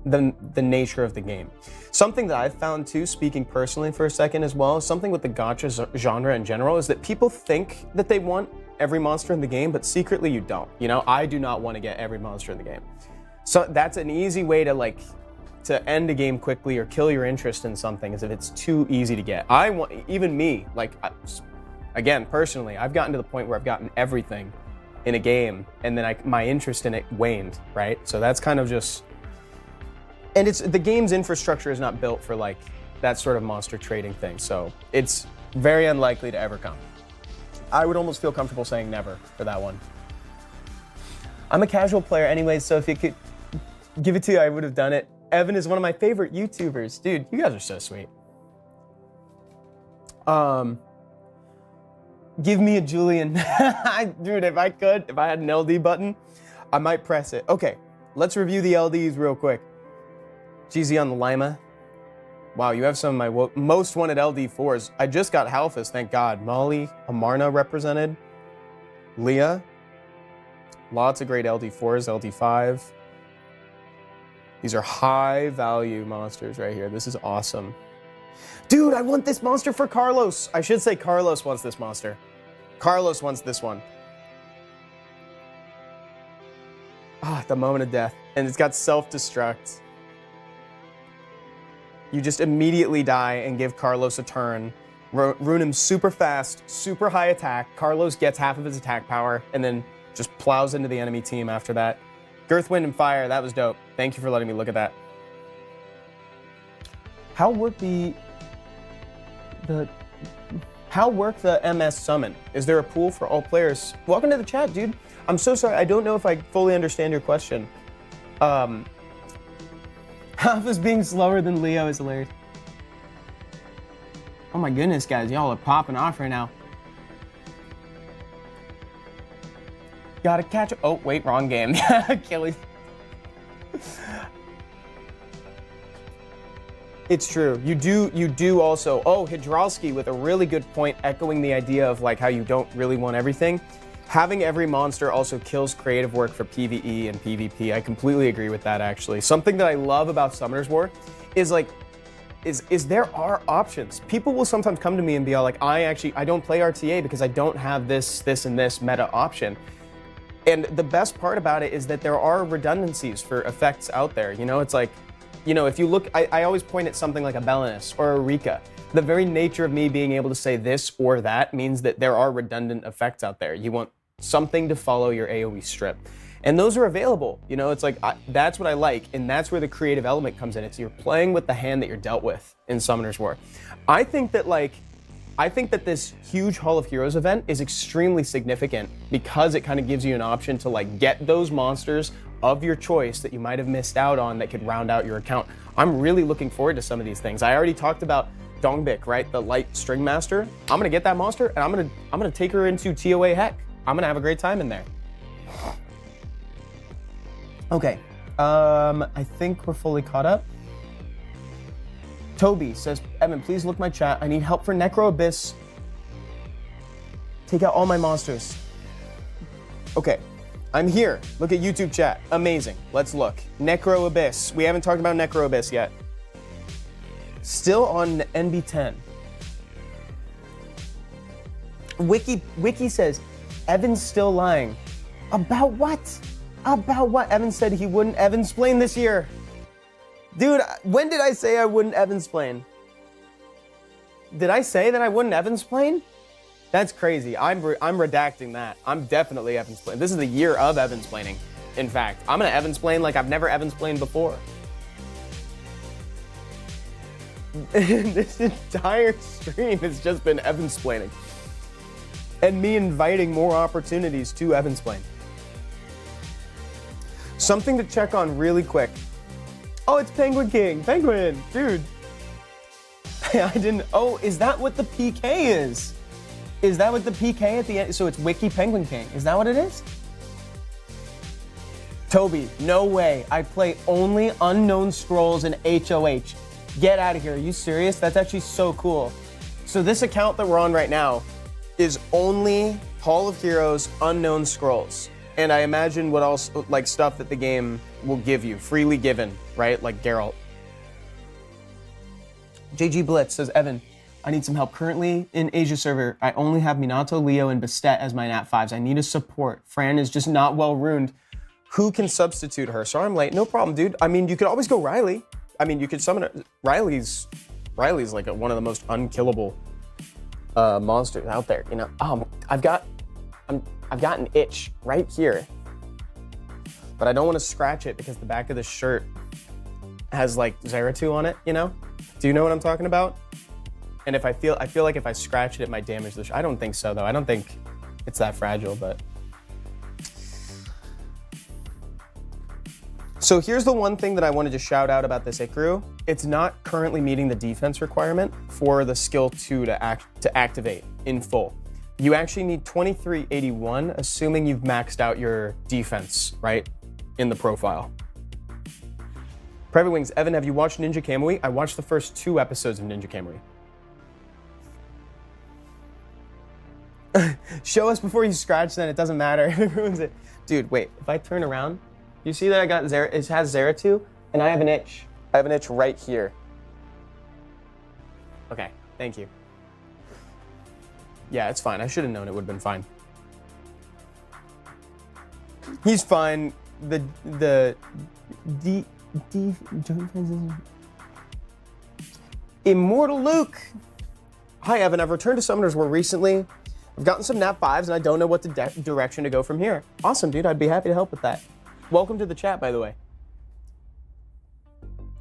the nature of the game. Something that I've found too, speaking personally for a second as well, something with the gacha genre in general, is that people think that they want every monster in the game, but secretly you don't. You know, I do not want to get every monster in the game. So that's an easy way to like, to end a game quickly or kill your interest in something, is if it's too easy to get. I want, even me, like, again, personally, I've gotten to the point where I've gotten everything in a game, and then my interest in it waned, right? So that's kind of just, and it's, the game's infrastructure is not built for like that sort of monster trading thing, so it's very unlikely to ever come. I would almost feel comfortable saying never for that one. I'm a casual player anyways, so if you could give it to you, I would have done it. Evan is one of my favorite YouTubers. Dude, you guys are so sweet. Give me a Julian. Dude, if I had an LD button, I might press it. Okay, let's review the LDs real quick. GZ on the Lima. Wow, you have some of my most wanted LD4s. I just got Halphus, thank God. Molly, Amarna represented. Leah. Lots of great LD4s, LD5. These are high value monsters right here. This is awesome. Dude, I want this monster for Carlos. I should say Carlos wants this monster. Carlos wants this one. Ah, the moment of death. And it's got self-destruct. You just immediately die and give Carlos a turn. Rune him super fast, super high attack. Carlos gets half of his attack power and then just plows into the enemy team after that. Girth, Wind, and Fire, that was dope. Thank you for letting me look at that. How would the how work the MS summon? Is there a pool for all players? Welcome to the chat, dude. I'm so sorry. I don't know if I fully understand your question. Alpha's being slower than Leo is hilarious. Oh my goodness, guys. Y'all are popping off right now. Gotta catch. Oh, wait, wrong game. Achilles. It's true. You do also. Oh, Hydralski with a really good point, echoing the idea of like how you don't really want everything. Having every monster also kills creative work for PvE and PvP. I completely agree with that, actually. Something that I love about Summoner's War is like, is there are options. People will sometimes come to me and be all like, I don't play RTA because I don't have this, and this meta option. And the best part about it is that there are redundancies for effects out there. You know, it's like, you know, if you look, I always point at something like a Belenus or a Rika. The very nature of me being able to say this or that means that there are redundant effects out there. You want something to follow your AoE strip. And those are available. You know, it's like, that's what I like. And that's where the creative element comes in. It's you're playing with the hand that you're dealt with in Summoner's War. I think that this huge Hall of Heroes event is extremely significant because it kind of gives you an option to like get those monsters of your choice that you might have missed out on that could round out your account. I'm really looking forward to some of these things. I already talked about Dongbik, right? The light string master. I'm gonna get that monster and I'm gonna take her into TOA Heck. I'm gonna have a great time in there. Okay, I think we're fully caught up. Toby says, Evan, please look my chat. I need help for Necro Abyss. Take out all my monsters. Okay, I'm here. Look at YouTube chat. Amazing. Let's look. Necro Abyss. We haven't talked about Necro Abyss yet. Still on NB10. Wiki says, Evan's still lying. About what? About what? Evan said he wouldn't Evansplain this year. Dude, when did I say I wouldn't Evansplain? Did I say that I wouldn't Evansplain? That's crazy. I'm redacting that. I'm definitely Evansplain. This is the year of Evansplaining. In fact, I'm gonna Evansplain like I've never Evansplained before. This entire stream has just been Evansplaining. And me inviting more opportunities to Evansplain. Something to check on really quick. Oh, it's Penguin King. Penguin, dude. I didn't, oh, is that what the PK is? Is that what the PK at the end? So it's Wiki Penguin King. Is that what it is? Toby, no way. I play only Unknown Scrolls and HOH. Get out of here. Are you serious? That's actually so cool. So this account that we're on right now is only Hall of Heroes, Unknown Scrolls. And I imagine what else, like stuff that the game will give you, freely given, right? Like Geralt. JG Blitz says, Evan, I need some help. Currently in Asia server, I only have Minato, Leo, and Bastet as my Nat 5s. I need a support. Fran is just not well ruined. Who can substitute her? Sorry I'm late. No problem, dude. I mean, you could always go Riley. I mean, you could summon her. Riley's like one of the most unkillable monsters out there. You know, I've got an itch right here, but I don't want to scratch it because the back of the shirt has like Zeratul on it. You know? Do you know what I'm talking about? And if I feel like if I scratch it, it might damage the shirt. I don't think so though. I don't think it's that fragile, but. So here's the one thing that I wanted to shout out about this Ikaru. It's not currently meeting the defense requirement for the skill 2 to activate in full. You actually need 2381, assuming you've maxed out your defense, right, in the profile. Private Wings, Evan, have you watched Ninja Kamui? I watched the first 2 episodes of Ninja Kamui. Show us before you scratch, then it doesn't matter. It ruins it. Dude, wait, if I turn around, you see that I got it has Zeratul, and I have an itch. I have an itch right here. Okay, thank you. Yeah, it's fine. I should have known it would have been fine. He's fine. Immortal Luke. Hi, Evan. I've returned to Summoners War recently. I've gotten some Nat 5s, and I don't know what direction to go from here. Awesome, dude. I'd be happy to help with that. Welcome to the chat, by the way.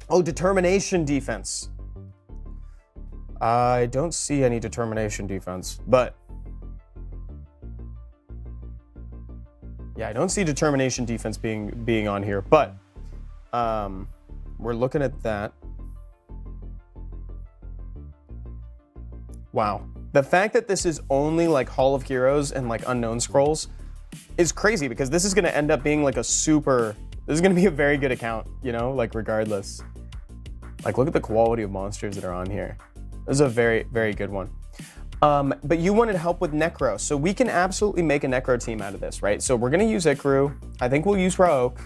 Oh, determination defense. I don't see any determination defense, but yeah, I don't see determination defense being on here, but we're looking at that. Wow. The fact that this is only like Hall of Heroes and like Unknown Scrolls is crazy, because this is going to end up being like this is going to be a very good account, you know, like regardless. Like, look at the quality of monsters that are on here. This is a very, very good one. But you wanted help with Necro, so we can absolutely make a Necro team out of this, right? So we're gonna use Ikaru. I think we'll use Raok.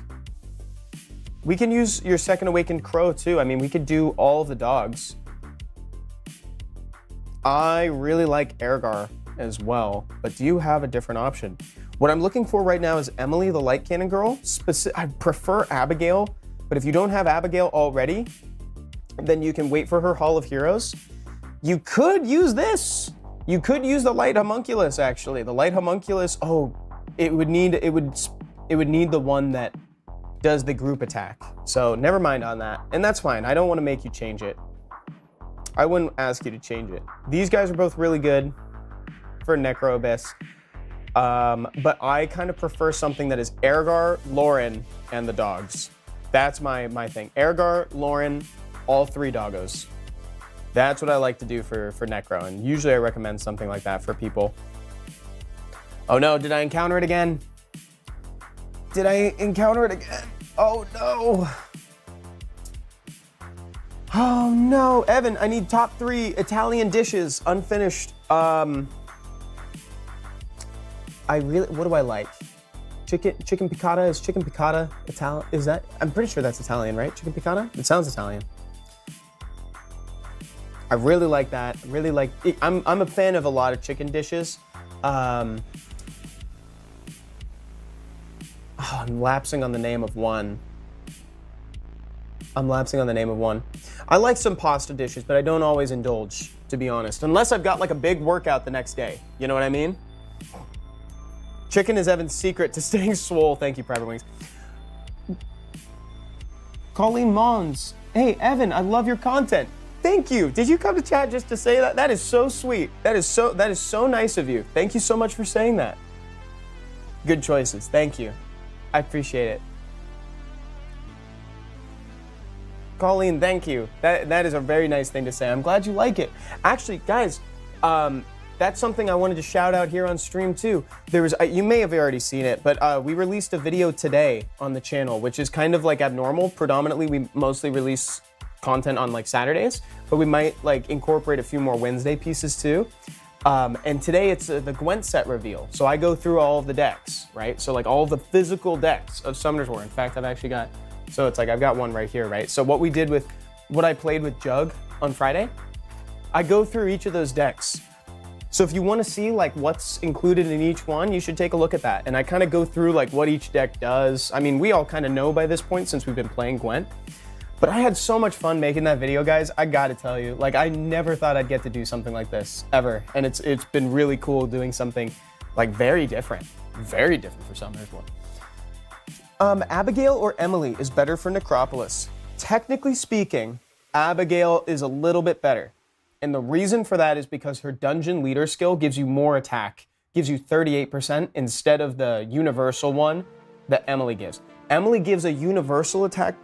We can use your second awakened Crow too. I mean, we could do all of the dogs. I really like Ergar as well, but do you have a different option? What I'm looking for right now is Emily, the Light Cannon Girl. I prefer Abigail, but if you don't have Abigail already, then you can wait for her Hall of Heroes. You could use this. You could use the Light Homunculus, actually. The Light Homunculus, it would need the one that does the group attack. So never mind on that. And that's fine. I don't want to make you change it. I wouldn't ask you to change it. These guys are both really good for Necro Abyss. But I kind of prefer something that is Ergar, Lauren, and the dogs. That's my thing. Ergar, Lauren, all three doggos. That's what I like to do for Necro, and usually I recommend something like that for people. Oh no, did I encounter it again? Did I encounter it again? Oh no. Oh no, Evan, I need top 3 Italian dishes, unfinished. What do I like? Chicken piccata, is chicken piccata Italian? Is that, I'm pretty sure that's Italian, right? Chicken piccata? It sounds Italian. I really like that. I'm a fan of a lot of chicken dishes. I'm lapsing on the name of one. I like some pasta dishes, but I don't always indulge, to be honest. Unless I've got like a big workout the next day. You know what I mean? Chicken is Evan's secret to staying swole. Thank you, Private Wings. Colleen Mons. Hey, Evan, I love your content. Thank you. Did you come to chat just to say that? That is so sweet. That is so nice of you. Thank you so much for saying that. Good choices. Thank you. I appreciate it. Colleen, thank you. That is a very nice thing to say. I'm glad you like it. Actually, guys, that's something I wanted to shout out here on stream too. You may have already seen it, but we released a video today on the channel, which is kind of like abnormal. Predominantly, we mostly release content on like Saturdays, but we might like incorporate a few more Wednesday pieces too. And today it's the Gwent set reveal. So I go through all of the decks, right? So like all of the physical decks of Summoner's War. In fact, I've got one right here, right? So what I played with Jug on Friday, I go through each of those decks. So if you want to see like what's included in each one, you should take a look at that. And I kind of go through like what each deck does. I mean, we all kind of know by this point since we've been playing Gwent. But I had so much fun making that video, guys. I gotta tell you, like I never thought I'd get to do something like this ever. And it's been really cool doing something like very different for Summoner's War. Abigail or Emily is better for Necropolis. Technically speaking, Abigail is a little bit better. And the reason for that is because her dungeon leader skill gives you more attack, gives you 38% instead of the universal one that Emily gives. Emily gives a universal attack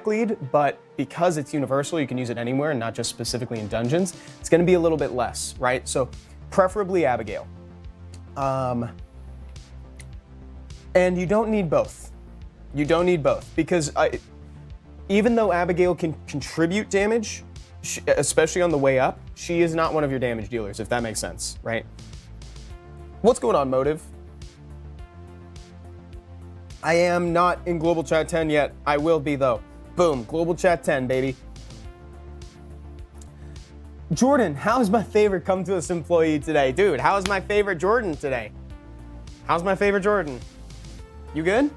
lead, but because it's universal, you can use it anywhere and not just specifically in dungeons, it's gonna be a little bit less, right? So preferably Abigail. And you don't need both. Because even though Abigail can contribute damage, especially on the way up, she is not one of your damage dealers, if that makes sense, right? What's going on, Motive? I am not in Global Chat 10 yet. I will be, though. Boom, Global Chat 10, baby. Jordan, how is my favorite Come To Us employee today? Dude, how is my favorite Jordan today? How's my favorite Jordan? You good?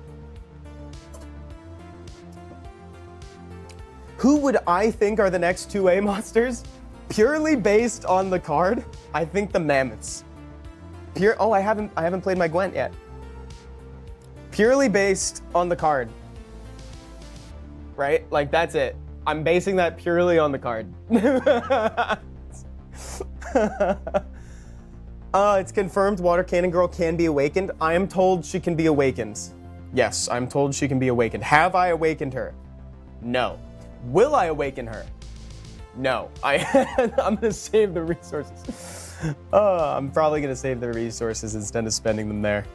Who would I think are the next 2A monsters? Purely based on the card, I think the Mammoths. I haven't played my Gwent yet. Purely based on the card. Right? Like, that's it. I'm basing that purely on the card. It's confirmed Water Cannon Girl can be awakened. I am told she can be awakened. Yes, I'm told she can be awakened. Have I awakened her? No. Will I awaken her? No. I'm gonna save the resources. I'm probably gonna save the resources instead of spending them there.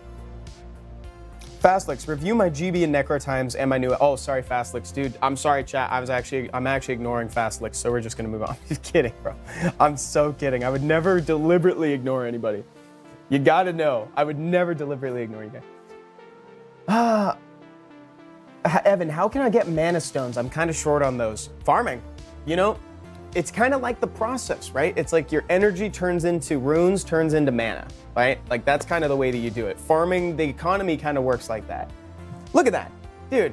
Fastlix, review my GB and Necro times and my new. Oh, sorry, Fastlix, dude. I'm sorry, chat. I'm actually ignoring Fastlix, so we're just gonna move on. Just kidding, bro. I'm so kidding. I would never deliberately ignore anybody. You gotta know, I would never deliberately ignore you guys. Evan, how can I get mana stones? I'm kind of short on those. Farming, you know, it's kind of like the process, right? It's like your energy turns into runes, turns into mana, right? Like that's kind of the way that you do it. Farming, the economy kind of works like that. Look at that, dude.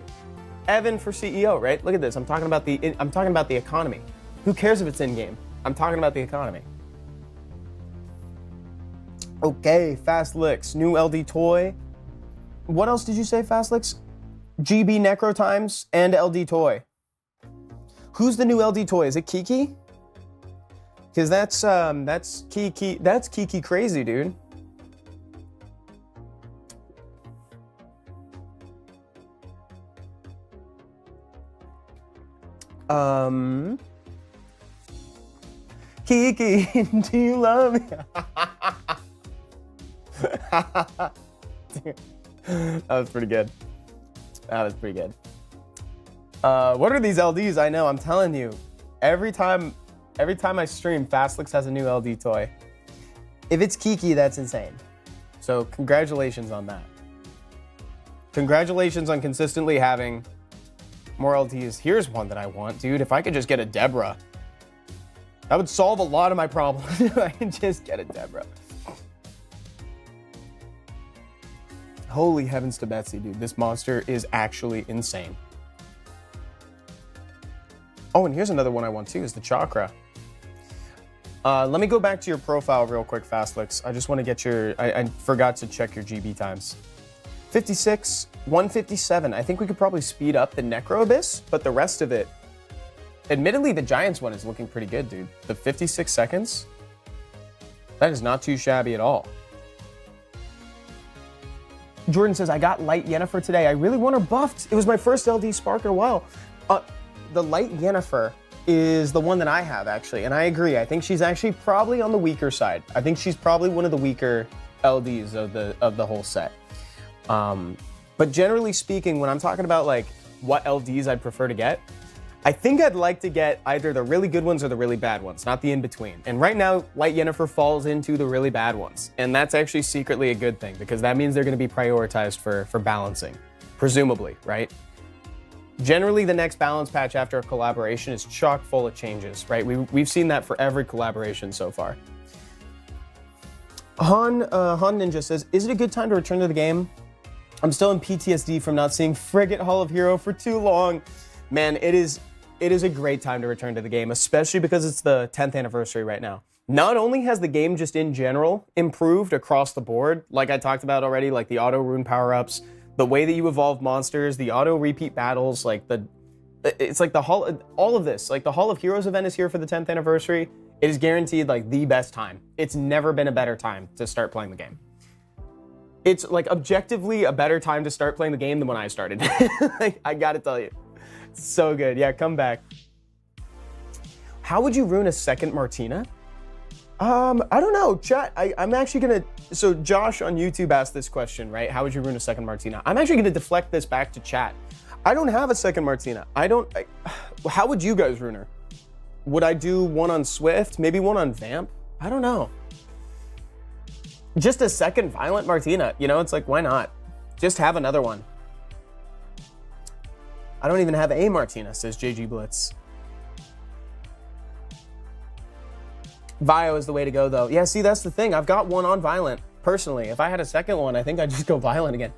Evan for CEO, right? Look at this. I'm talking about the economy. Who cares if it's in game? I'm talking about the economy. Okay, Fastlix, new LD toy. What else did you say, Fastlix? GB Necro times and LD toy. Who's the new LD toy? Is it Kiki? Because that's Kiki. That's Kiki crazy, dude. Kiki, do you love me? That was pretty good. That was pretty good. What are these LDs? I know, I'm telling you. Every time I stream, Fastlix has a new LD toy. If it's Kiki, that's insane. So congratulations on that. Congratulations on consistently having more LDs. Here's one that I want, dude. If I could just get a Deborah, that would solve a lot of my problems. If I could just get a Deborah. Holy heavens to Betsy, dude. This monster is actually insane. Oh, and here's another one I want too, is the Chakra. Let me go back to your profile real quick, Fastlix. I just want to get your, I forgot to check your GB times. 56, 157. I think we could probably speed up the Necro Abyss, but the rest of it, admittedly, the Giants one is looking pretty good, dude. The 56 seconds, that is not too shabby at all. Jordan says, I got Light Yennefer today. I really want her buffed. It was my first LD Spark in a while. The Light Yennefer is the one that I have, actually, and I agree. I think she's actually probably on the weaker side. I think she's probably one of the weaker LDs of the whole set. But generally speaking, when I'm talking about like what LDs I'd prefer to get, I think I'd like to get either the really good ones or the really bad ones, not the in-between. And right now, Light Yennefer falls into the really bad ones. And that's actually secretly a good thing, because that means they're going to be prioritized for balancing, presumably, right? Generally, the next balance patch after a collaboration is chock full of changes, right? We've seen that for every collaboration so far. Han Ninja says, is it a good time to return to the game? I'm still in PTSD from not seeing Frigate Hall of Hero for too long. Man, it is a great time to return to the game, especially because it's the 10th anniversary right now. Not only has the game just in general improved across the board, like I talked about already, like the auto rune power-ups, the way that you evolve monsters, the auto repeat battles, like it's like the Hall, all of this, like the Hall of Heroes event is here for the 10th anniversary. It is guaranteed like the best time. It's never been a better time to start playing the game. It's like objectively a better time to start playing the game than when I started. Like, I gotta tell you, it's so good. Yeah, come back. How would you rune a second Martina? I don't know, chat. I'm actually gonna, so Josh on YouTube asked this question, right? How would you rune a second Martina? I'm actually gonna deflect this back to chat. I don't have a second Martina. How would you guys rune her? Would I do one on Swift? Maybe one on Vamp? I don't know. Just a second Violent Martina, you know, it's like, why not? Just have another one. I don't even have a Martina, says JG Blitz. Vio is the way to go, though. Yeah, see, that's the thing. I've got one on Violent, personally. If I had a second one, I think I'd just go Violent again.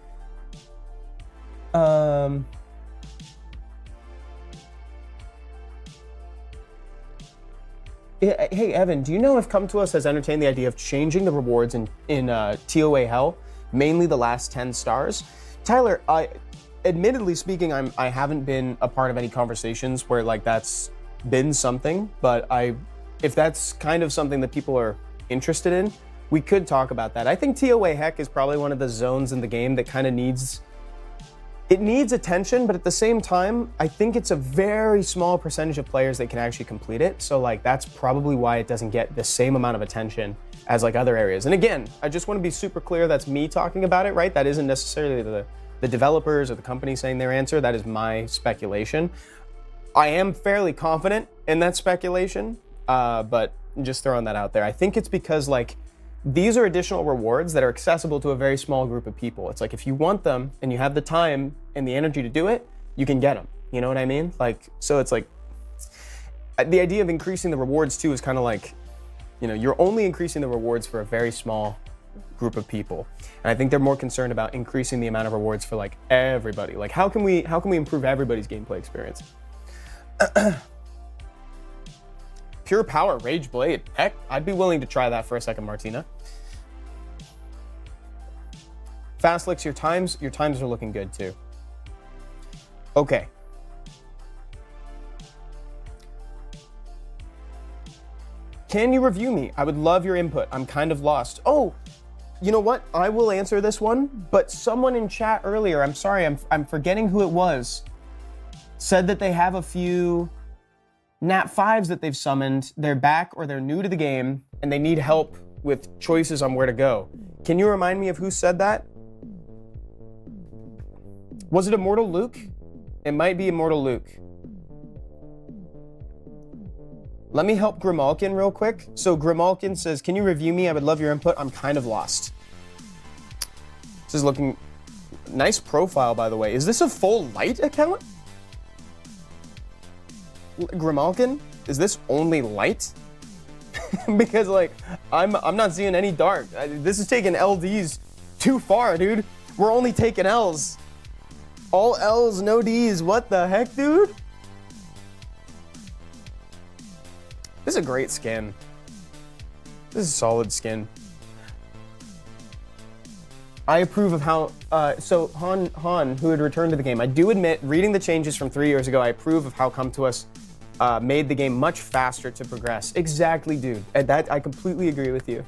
Hey, Evan, do you know if Come To Us has entertained the idea of changing the rewards in TOA Hell, mainly the last 10 stars? Tyler, admittedly speaking, I haven't been a part of any conversations where like that's been something, but if that's kind of something that people are interested in, we could talk about that. I think TOA Heck is probably one of the zones in the game that kind of needs attention, but at the same time, I think it's a very small percentage of players that can actually complete it. So like that's probably why it doesn't get the same amount of attention as like other areas. And again, I just want to be super clear, that's me talking about it, right? That isn't necessarily the developers or the company saying their answer. That is my speculation. I am fairly confident in that speculation, but just throwing that out there. I think it's because like these are additional rewards that are accessible to a very small group of people. It's like if you want them and you have the time and the energy to do it, you can get them. You know what I mean? Like, so it's like the idea of increasing the rewards too is kind of like, you know, you're only increasing the rewards for a very small group of people. And I think they're more concerned about increasing the amount of rewards for like everybody. Like how can we improve everybody's gameplay experience? Pure Power Rage Blade. Heck, I'd be willing to try that for a second, Martina. Fastlicks, your times are looking good too. Okay. Can you review me? I would love your input. I'm kind of lost. Oh, you know what? I will answer this one, but someone in chat earlier, I'm sorry, I'm forgetting who it was, said that they have a few Nat 5s that they've summoned, they're back or they're new to the game, and they need help with choices on where to go. Can you remind me of who said that? Was it Immortal Luke? It might be Immortal Luke. Let me help Grimalkin real quick. So Grimalkin says, can you review me? I would love your input. I'm kind of lost. This is looking... Nice profile, by the way. Is this a full light account? Grimalkin, is this only light? Because like I'm not seeing any dark. This is taking LDs too far, dude. We're only taking Ls. All Ls, no Ds. What the heck, dude? This is a great skin. This is a solid skin. I approve of how, so Han, who had returned to the game, I do admit, reading the changes from 3 years ago, I approve of how Come To Us made the game much faster to progress. Exactly, dude. That I completely agree with you.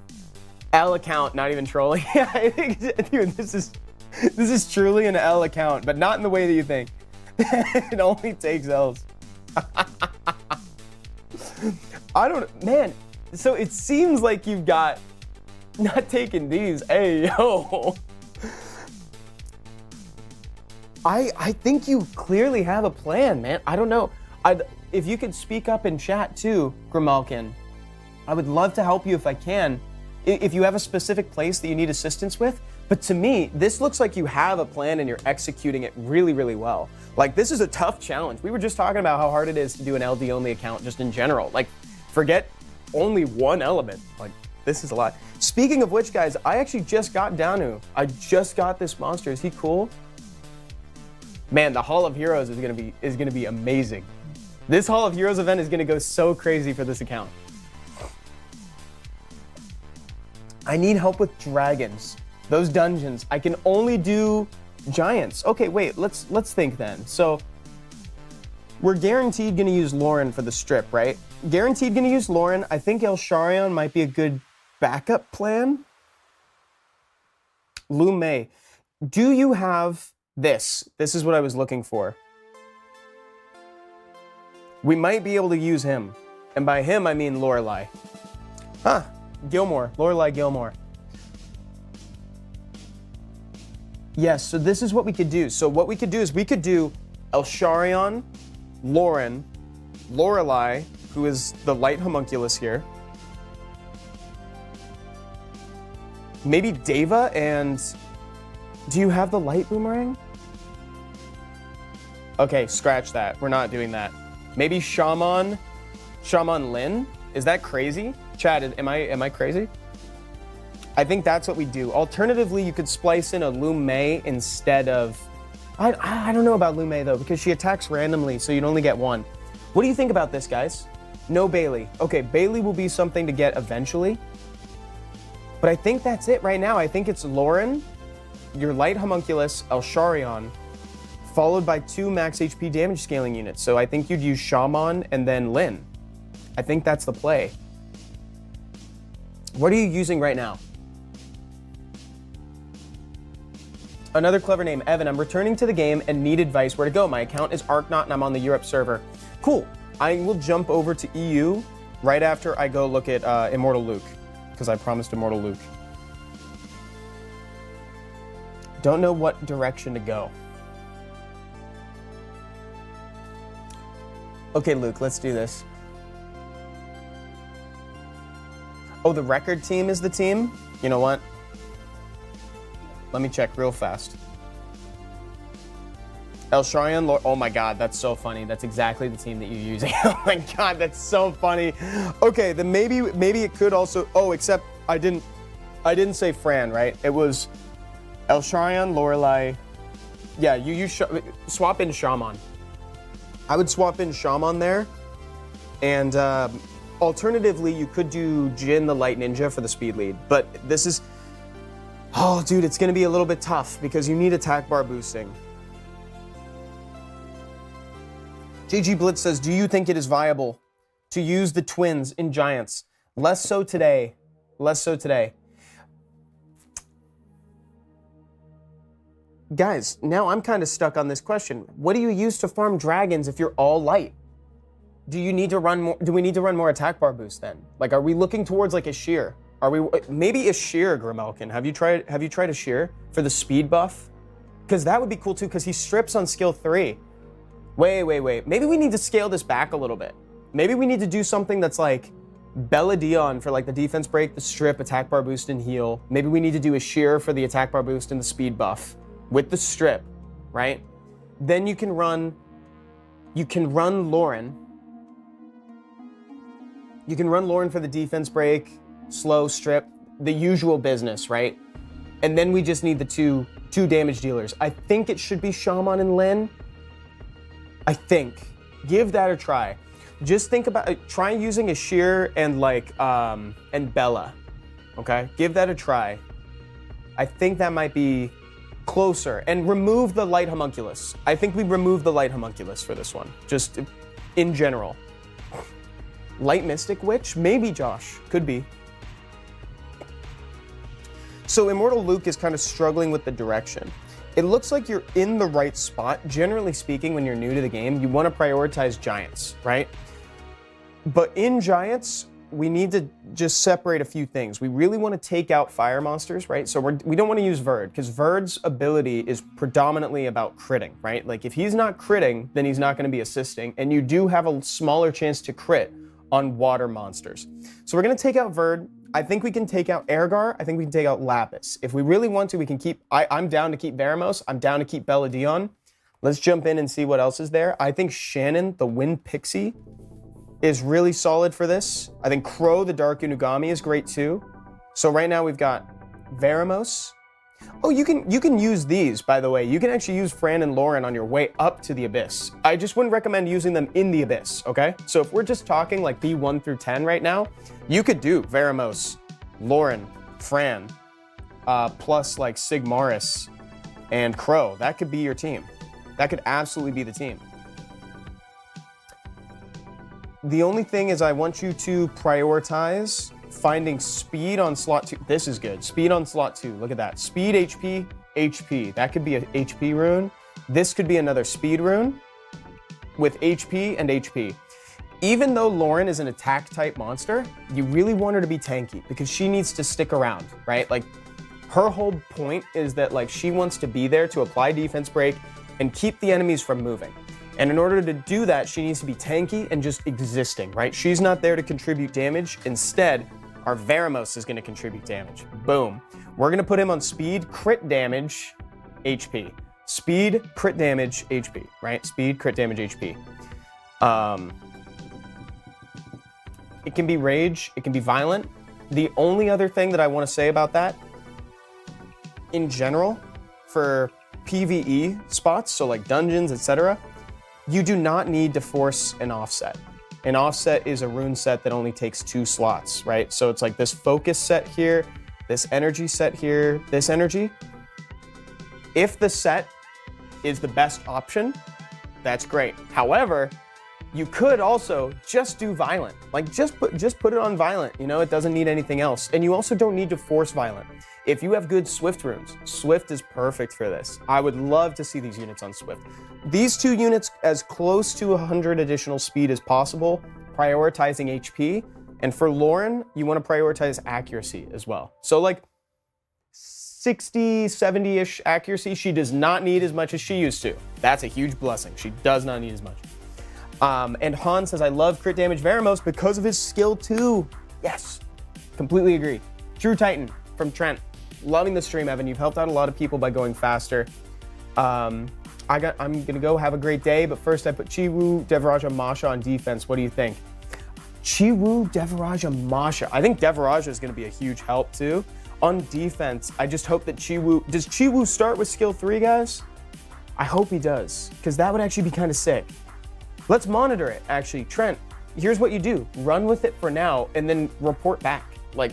L account, not even trolling. Yeah, I think, dude, this is truly an L account, but not in the way that you think. It only takes Ls. I don't, man. So it seems like you've got not taking these. Hey, yo. I think you clearly have a plan, man. I don't know. If you could speak up in chat too, Grimalkin, I would love to help you if I can. If you have a specific place that you need assistance with. But to me, this looks like you have a plan and you're executing it really, really well. Like, this is a tough challenge. We were just talking about how hard it is to do an LD only account just in general. Like, forget only one element. Like, this is a lot. Speaking of which, guys, I actually just got Danu. I just got this monster. Is he cool? Man, the Hall of Heroes is gonna be amazing. This Hall of Heroes event is gonna go so crazy for this account. I need help with dragons. Those dungeons. I can only do giants. Okay, wait, let's think then. So we're guaranteed gonna use Lauren for the strip, right? Guaranteed gonna use Lauren. I think El Sharion might be a good backup plan. Lume, do you have this? This is what I was looking for. We might be able to use him. And by him, I mean Lorelei. Huh, Gilmore, Lorelei Gilmore. Yes, so this is what we could do. So what we could do is we could do El Sharion, Lauren, Lorelei, who is the light homunculus here. Maybe Deva and... Do you have the light boomerang? Okay, scratch that. We're not doing that. Maybe Shaman Lin? Is that crazy? Chad, am I crazy? I think that's what we do. Alternatively, you could splice in a Lume instead of... I don't know about Lume, though, because she attacks randomly, so you'd only get one. What do you think about this, guys? No Bailey. Okay, Bailey will be something to get eventually. But I think that's it right now. I think it's Lauren, your light homunculus, El Sharion, followed by 2 max HP damage scaling units. So I think you'd use Shaman and then Lin. I think that's the play. What are you using right now? Another clever name, Evan. I'm returning to the game and need advice where to go. My account is Arknaut and I'm on the Europe server. Cool. I will jump over to EU right after I go look at Immortal Luke, because I promised Immortal Luke. Don't know what direction to go. Okay, Luke, let's do this. Oh, the record team is the team? You know what? Let me check real fast. El Sharian, oh my God, that's so funny. That's exactly the team that you're using. Oh my God, that's so funny. Okay, then maybe it could also, oh, except I didn't say Fran, right? It was El Sharian, Lorelei. Yeah, you swap in Shaman. I would swap in Shaman there. And alternatively, you could do Jin the Light Ninja for the speed lead. But this is, oh dude, it's gonna be a little bit tough because you need attack bar boosting. JG Blitz says, do you think it is viable to use the twins in Giants? Less so today. Less so today. Guys, now I'm kind of stuck on this question. What do you use to farm dragons if you're all light? Do you need to run more? Do we need to run more attack bar boost then? Like, are we looking towards like a shear? Are we maybe a shear, Grimelkin? Have you tried a shear for the speed buff? Because that would be cool too. Because he strips on skill 3. Wait. Maybe we need to scale this back a little bit. Maybe we need to do something that's like Bella Dion for like the defense break, the strip, attack bar boost, and heal. Maybe we need to do a shear for the attack bar boost and the speed buff with the strip, right? Then you can run Lauren. You can run Lauren for the defense break, slow, strip, the usual business, right? And then we just need the two damage dealers. I think it should be Shaman and Lin. I think. Give that a try. Just think about it. Try using a shear and like and Bella. Okay? Give that a try. I think that might be closer. And remove the light homunculus. I think we remove the light homunculus for this one. Just in general. Light Mystic Witch? Maybe, Josh. Could be. So Immortal Luke is kind of struggling with the direction. It looks like you're in the right spot. Generally speaking, when you're new to the game, you want to prioritize Giants, right? But in Giants, we need to just separate a few things. We really want to take out fire monsters, right? So we don't want to use Verd, because Verd's ability is predominantly about critting, right? Like if he's not critting, then he's not going to be assisting, and you do have a smaller chance to crit on water monsters. So we're going to take out Verd. I think we can take out Ergar. I think we can take out Lapis. If we really want to, we can keep... I'm down to keep Veramos. I'm down to keep Bella Dion. Let's jump in and see what else is there. I think Shannon, the Wind Pixie, is really solid for this. I think Crow, the Dark Unugami, is great too. So right now we've got Veramos. Oh, you can use these, by the way. You can actually use Fran and Lauren on your way up to the Abyss. I just wouldn't recommend using them in the Abyss, okay? So if we're just talking like B1 through 10 right now, you could do Veramos, Lauren, Fran, plus like Sigmaris and Crow. That could be your team. That could absolutely be the team. The only thing is I want you to prioritize finding speed on slot 2. This is good. Speed on slot 2. Look at that. Speed, HP, HP. That could be a HP rune. This could be another speed rune with HP and HP. Even though Lauren is an attack type monster, you really want her to be tanky because she needs to stick around, right? Like her whole point is that like she wants to be there to apply defense break and keep the enemies from moving. And in order to do that, she needs to be tanky and just existing, right? She's not there to contribute damage. Instead, our Veramos is going to contribute damage. Boom. We're going to put him on speed, crit damage, HP. Speed, crit damage, HP, right? Speed, crit damage, HP. It can be rage. It can be violent. The only other thing that I want to say about that, in general, for PvE spots, so like dungeons, etc., you do not need to force an offset. An offset is a rune set that only takes 2 slots, right? So it's like this focus set here, this energy set here, this energy. If the set is the best option, that's great. However, You could also just do violent, like just put it on violent, you know, it doesn't need anything else. And you also don't need to force violent. If you have good Swift runes, Swift is perfect for this. I would love to see these units on Swift. These two units as close to 100 additional speed as possible, prioritizing HP. And for Lauren, you want to prioritize accuracy as well. So like 60, 70-ish accuracy, she does not need as much as she used to. That's a huge blessing. She does not need as much. And Han says, I love crit damage Veramos because of his skill too. Yes, completely agree. True Titan from Trent. Loving the stream, Evan. You've helped out a lot of people by going faster. I'm gonna go have a great day, but first I put Chiwu, Devaraja, Masha on defense. What do you think? Chiwu, Devaraja, Masha. I think Devaraja is gonna be a huge help too. On defense, I just hope that Chiwu, does Chiwu start with skill 3, guys? I hope he does, because that would actually be kind of sick. Let's monitor it, actually. Trent, here's what you do. Run with it for now, and then report back.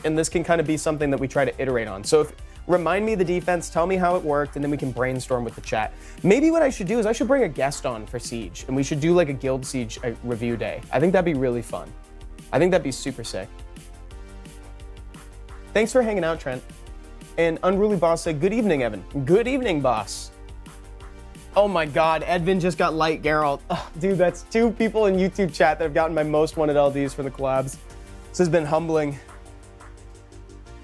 And this can kind of be something that we try to iterate on. So remind me the defense, tell me how it worked, and then we can brainstorm with the chat. Maybe what I should do is I should bring a guest on for Siege, and we should do like a Guild Siege review day. I think that'd be really fun. I think that'd be super sick. Thanks for hanging out, Trent. And Unruly Boss said, good evening, Evan. Good evening, boss. Oh my God, Edvin just got Light Geralt. Oh, dude, that's 2 people in YouTube chat that have gotten my most wanted LDs for the collabs. This has been humbling.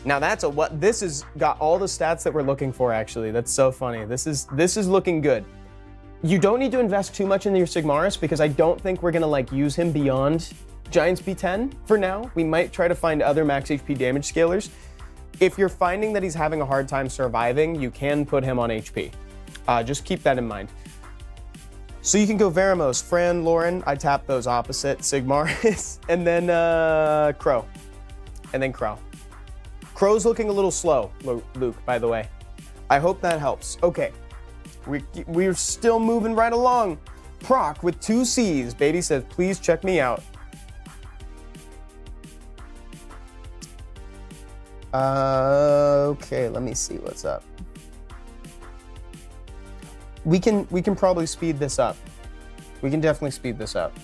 Now this has got all the stats that we're looking for, actually. That's so funny. This is looking good. You don't need to invest too much in your Sigmaris because I don't think we're gonna use him beyond Giants B10 for now. We might try to find other max HP damage scalers. If you're finding that he's having a hard time surviving, you can put him on HP. Just keep that in mind. So you can go Veramos, Fran, Lauren. I tap those opposite Sigmaris, and then Crow, and then Crow. Crow's looking a little slow, Luke, by the way. I hope that helps. Okay, we're still moving right along. Proc with 2 C's. Baby says, please check me out. Okay, let me see what's up. We can probably speed this up. We can definitely speed this up.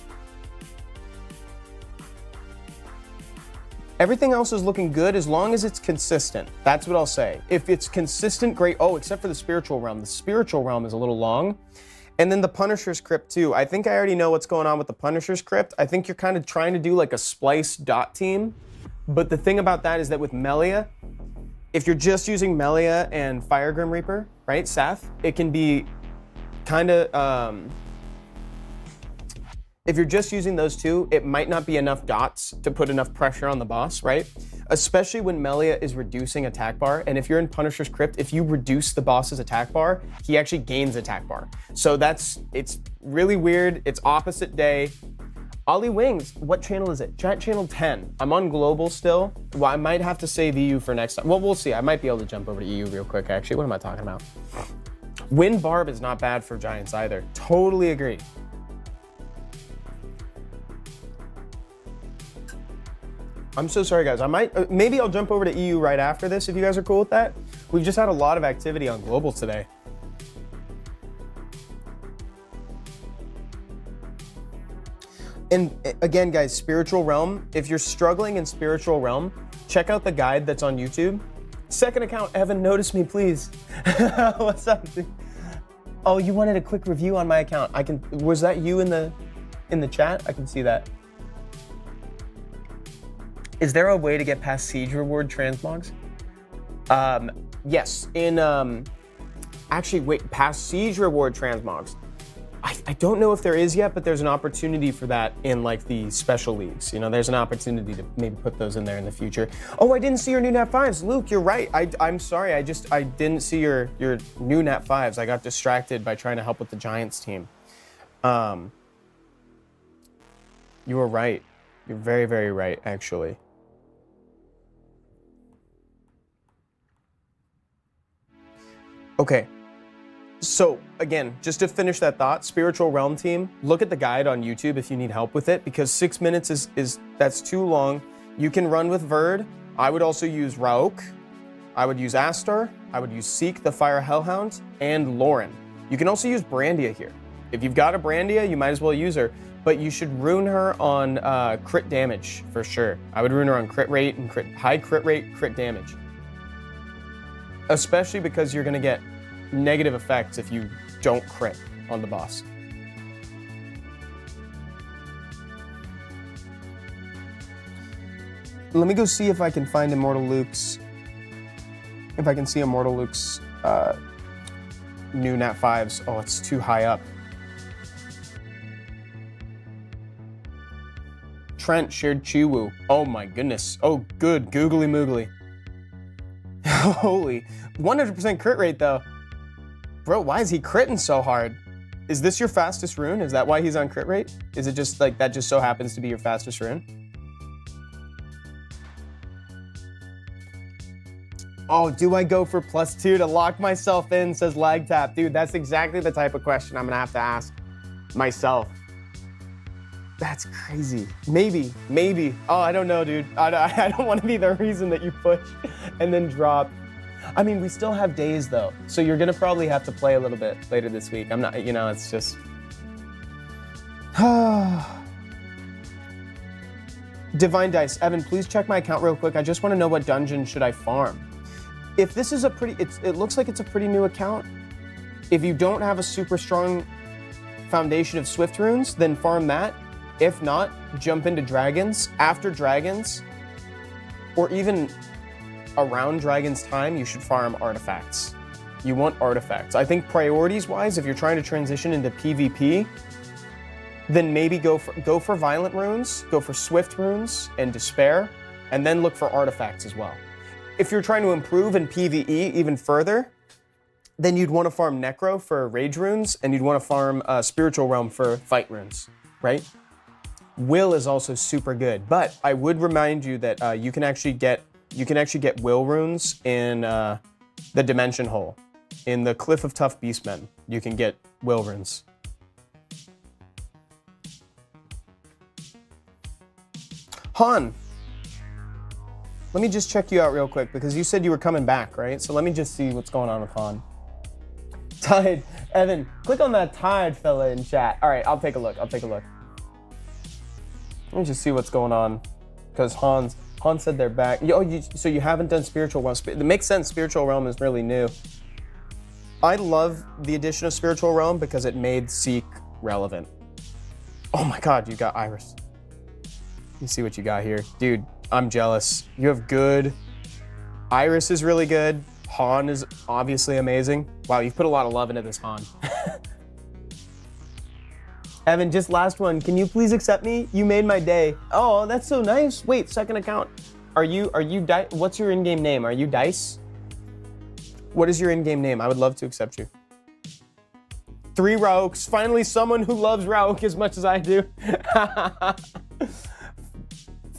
Everything else is looking good as long as it's consistent. That's what I'll say. If it's consistent, great. Oh, except for the Spiritual Realm. The Spiritual Realm is a little long. And then the Punisher's Crypt too. I think I already know what's going on with the Punisher's Crypt. I think you're kind of trying to do like a splice dot team. But the thing about that is that with Melia, if you're just using Melia and Fire Grim Reaper, right, Seth, it can be kind of, if you're just using those two, it might not be enough dots to put enough pressure on the boss, right? Especially when Melia is reducing attack bar. And if you're in Punisher's Crypt, if you reduce the boss's attack bar, he actually gains attack bar. So it's really weird. It's opposite day. Ollie Wings, what channel is it? Chat channel 10. I'm on global still. Well, I might have to save EU for next time. Well, we'll see. I might be able to jump over to EU real quick, actually. What am I talking about? Wind Barb is not bad for Giants either. Totally agree. I'm so sorry, guys. Maybe I'll jump over to EU right after this if you guys are cool with that. We've just had a lot of activity on global today. And again, guys, Spiritual Realm, if you're struggling in Spiritual Realm, check out the guide that's on YouTube. Second account, Evan, notice me, please. What's up, dude? Oh, you wanted a quick review on my account. Was that you in the chat? I can see that. Is there a way to get past Siege reward transmogs? Yes, actually, wait, past Siege reward transmogs. I don't know if there is yet, but there's an opportunity for that in like the special leagues. You know, there's an opportunity to maybe put those in there in the future. Oh, I didn't see your new nat 5s. Luke, you're right. I'm sorry. I didn't see your new nat 5s. I got distracted by trying to help with the Giants team. You were right. You're very, very right, actually. Okay. So again, just to finish that thought, Spiritual Realm team, look at the guide on YouTube if you need help with it, because 6 minutes that's too long. You can run with Verd. I would also use Rauk. I would use Astar. I would use Seek, the Fire Hellhound, and Lauren. You can also use Brandia here. If you've got a Brandia, you might as well use her. but you should rune her on crit damage for sure. I would rune her on crit rate and high crit rate, crit damage. Especially because you're gonna get negative effects if you don't crit on the boss. Let me go see if I can find Immortal Luke's, if I can see Immortal Luke's new Nat 5s. Oh, it's too high up. Trent shared Chiwu. Oh my goodness. Oh, good. Googly moogly. Holy. 100% crit rate though. Bro, why is he critting so hard? Is this your fastest rune? Is that why he's on crit rate? Is it just like that just so happens to be your fastest rune? Oh, do I go for +2 to lock myself in, says Lag Tap. Dude, that's exactly the type of question I'm gonna have to ask myself. That's crazy. Maybe. Oh, I don't know, dude. I don't want to be the reason that you push and then drop. I mean, we still have days though, so you're gonna probably have to play a little bit later this week. I'm not, it's just. Divine Dice, Evan, please check my account real quick. I just want to know what dungeon should I farm. If this is it looks like it's a pretty new account. If you don't have a super strong foundation of Swift runes, then farm that. If not, jump into dragons. After dragons, or even around dragons time, you should farm artifacts. You want artifacts. I think priorities wise, if you're trying to transition into PvP, then maybe go for violent runes, go for Swift runes and despair, and then look for artifacts as well. If you're trying to improve in PvE even further, then you'd want to farm Necro for rage runes, and you'd want to farm Spiritual Realm for fight runes, right? Will is also super good, but I would remind you that you can actually get Will runes in the Dimension Hole, in the Cliff of Tough Beastmen. You can get Will runes. Han. Let me just check you out real quick because you said you were coming back, right? So let me just see what's going on with Han. Tired. Evan, click on that tired fella in chat. All right, I'll take a look. Let me just see what's going on because Han said they're back. So you haven't done Spiritual Realm. It makes sense. Spiritual Realm is really new. I love the addition of Spiritual Realm because it made Seek relevant. Oh my God, you got Iris. You see what you got here. Dude, I'm jealous. You have good. Iris is really good. Han is obviously amazing. Wow, you've put a lot of love into this, Han. Evan, just last one. Can you please accept me? You made my day. Oh, that's so nice. Wait, second account. Are you what's your in-game name? Are you Dice? What is your in-game name? I would love to accept you. 3 Rauks. Finally, someone who loves Rauk as much as I do.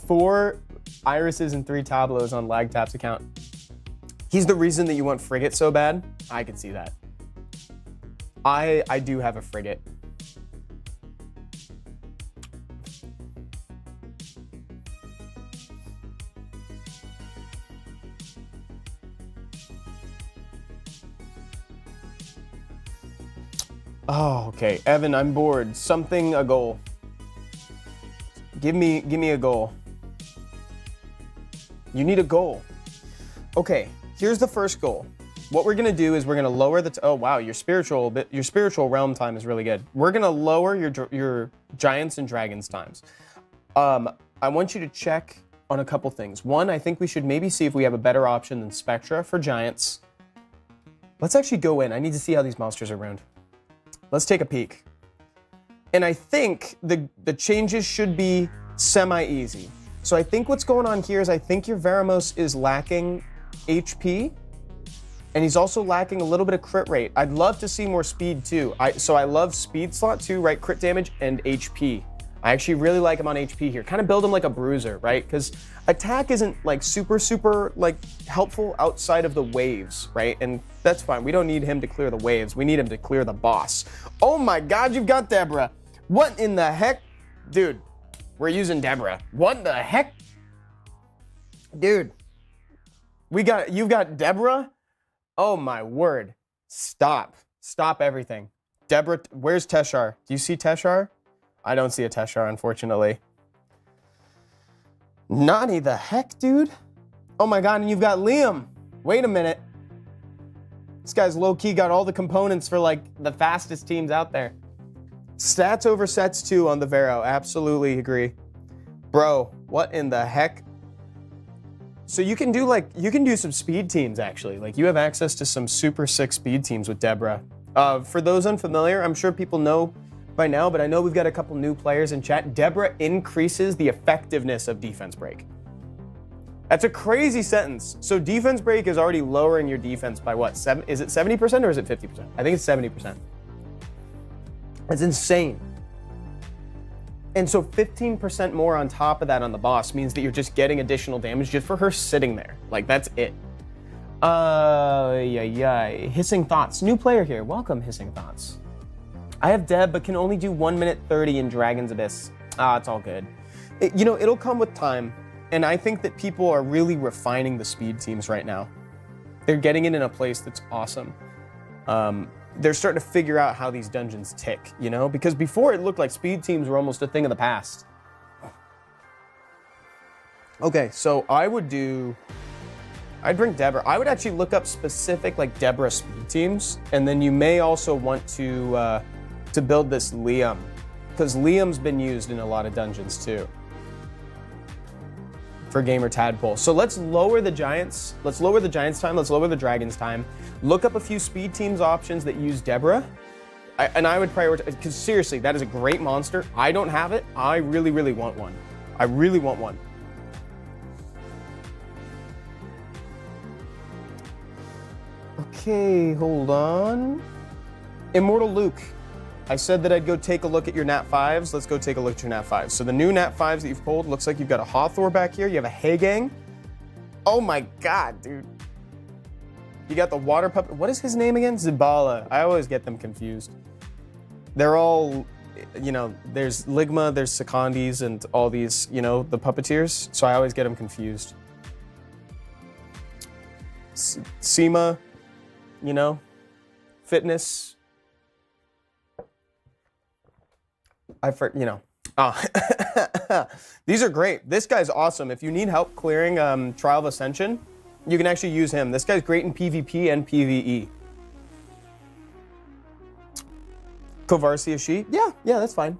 4 Irises and 3 Tableaus on Lagtap's account. He's the reason that you want Frigate so bad. I can see that. I do have a Frigate. Oh, okay. Evan, I'm bored. A goal. Give me a goal. You need a goal. Okay, here's the first goal. What we're gonna do is we're gonna lower the, oh wow, your spiritual realm time is really good. We're gonna lower your giants and dragons times. I want you to check on a couple things. One, I think we should maybe see if we have a better option than Spectra for giants. Let's actually go in. I need to see how these monsters are runed. Let's take a peek. And I think the changes should be semi-easy. So I think what's going on here is I think your Veramos is lacking HP, and he's also lacking a little bit of crit rate. I'd love to see more speed too. So I love speed slot too, right? Crit damage and HP. I actually really like him on HP here. Kind of build him like a bruiser, right? Because attack isn't like super like helpful outside of the waves, right? And that's fine. We don't need him to clear the waves. We need him to clear the boss. Oh my God, you've got Deborah. What in the heck? Dude, we're using Deborah. What the heck? Dude, you've got Deborah? Oh my word. Stop everything. Deborah, where's Teshar? Do you see Teshar? I don't see a Teshar, unfortunately. Nani the heck, dude? Oh my god, and you've got Liam. Wait a minute. This guy's low-key got all the components for, like, the fastest teams out there. Stats over sets 2 on the Vero. Absolutely agree. Bro, what in the heck? So you can do some speed teams, actually. Like, you have access to some super sick speed teams with Deborah. For those unfamiliar, I'm sure people know by now, but I know we've got a couple new players in chat. Deborah increases the effectiveness of defense break. That's a crazy sentence. So defense break is already lowering your defense by what? Is it 70% or is it 50%? I think it's 70%. That's insane. And so 15% more on top of that on the boss means that you're just getting additional damage just for her sitting there. Like, that's it. Hissing Thoughts. New player here. Welcome, Hissing Thoughts. I have Deb, but can only do 1 minute 30 in Dragon's Abyss. It's all good. It'll come with time. And I think that people are really refining the speed teams right now. They're getting it in a place that's awesome. They're starting to figure out how these dungeons tick, because before it looked like speed teams were almost a thing of the past. Okay, so I'd bring Deborah. I would actually look up specific like Deborah speed teams, and then you may also want to build this Liam, because Liam's been used in a lot of dungeons too. For Gamer Tadpole. So let's lower the Giants. Let's lower the Giants time. Let's lower the Dragons time. Look up a few speed teams options that use Deborah. I would prioritize, because seriously, that is a great monster. I don't have it. I really, really want one. I really want one. Okay, hold on. Immortal Luke. I said that I'd go take a look at your Nat 5s. Let's go take a look at your Nat 5s. So the new Nat 5s that you've pulled, looks like you've got a Hathor back here. You have a Hagang. Oh my god, dude. You got the water puppet. What is his name again? Zabala. I always get them confused. They're all, there's Ligma, there's Secondis, and all these, the puppeteers. So I always get them confused. Sema, Fitness. These are great. This guy's awesome. If you need help clearing Trial of Ascension, you can actually use him. This guy's great in PvP and PvE. Kovarsia She? Yeah, that's fine.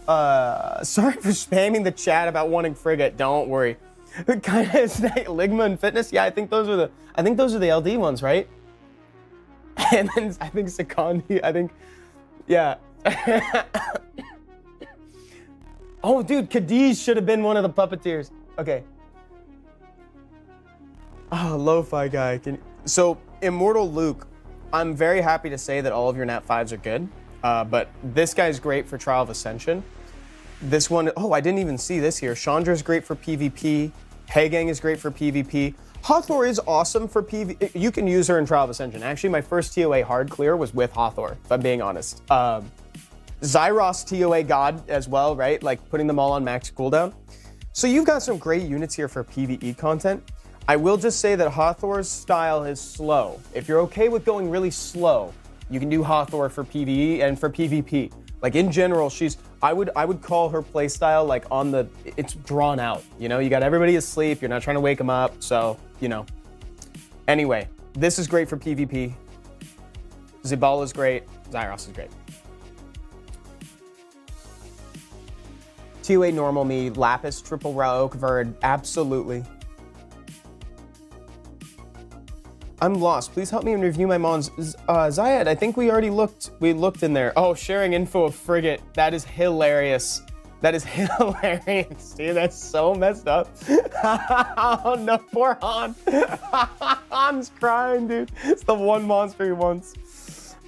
Sorry for spamming the chat about wanting Frigate. Don't worry. Kind of Ligma and Fitness. Yeah, I think those are the LD ones, right? And then I think Secondi. Yeah. Oh, dude, Cadiz should have been one of the puppeteers. Okay. Oh, Lo-Fi guy. So, Immortal Luke, I'm very happy to say that all of your Nat 5s are good, but this guy's great for Trial of Ascension. This one, I didn't even see this here. Chandra's great for PvP. Hagang is great for PvP. Hathor is awesome for PvP. You can use her in Trial of Ascension. Actually, my first TOA hard clear was with Hathor, if I'm being honest. Zyros TOA God as well, right? Like putting them all on max cooldown. So you've got some great units here for PvE content. I will just say that Hathor's style is slow. If you're okay with going really slow, you can do Hathor for PvE and for PvP. Like in general, I would call her playstyle like it's drawn out. You got everybody asleep. You're not trying to wake them up. So, Anyway, this is great for PvP. Zabala is great. Zyros is great. TOA normal me, Lapis, Triple Raok, Verd, absolutely. I'm lost. Please help me and review my mons. Zayed, I think we looked in there. Oh, sharing info of Frigate. That is hilarious. That is hilarious, dude. That's so messed up. Oh no, poor Han. Han's crying, dude. It's the one monster he wants.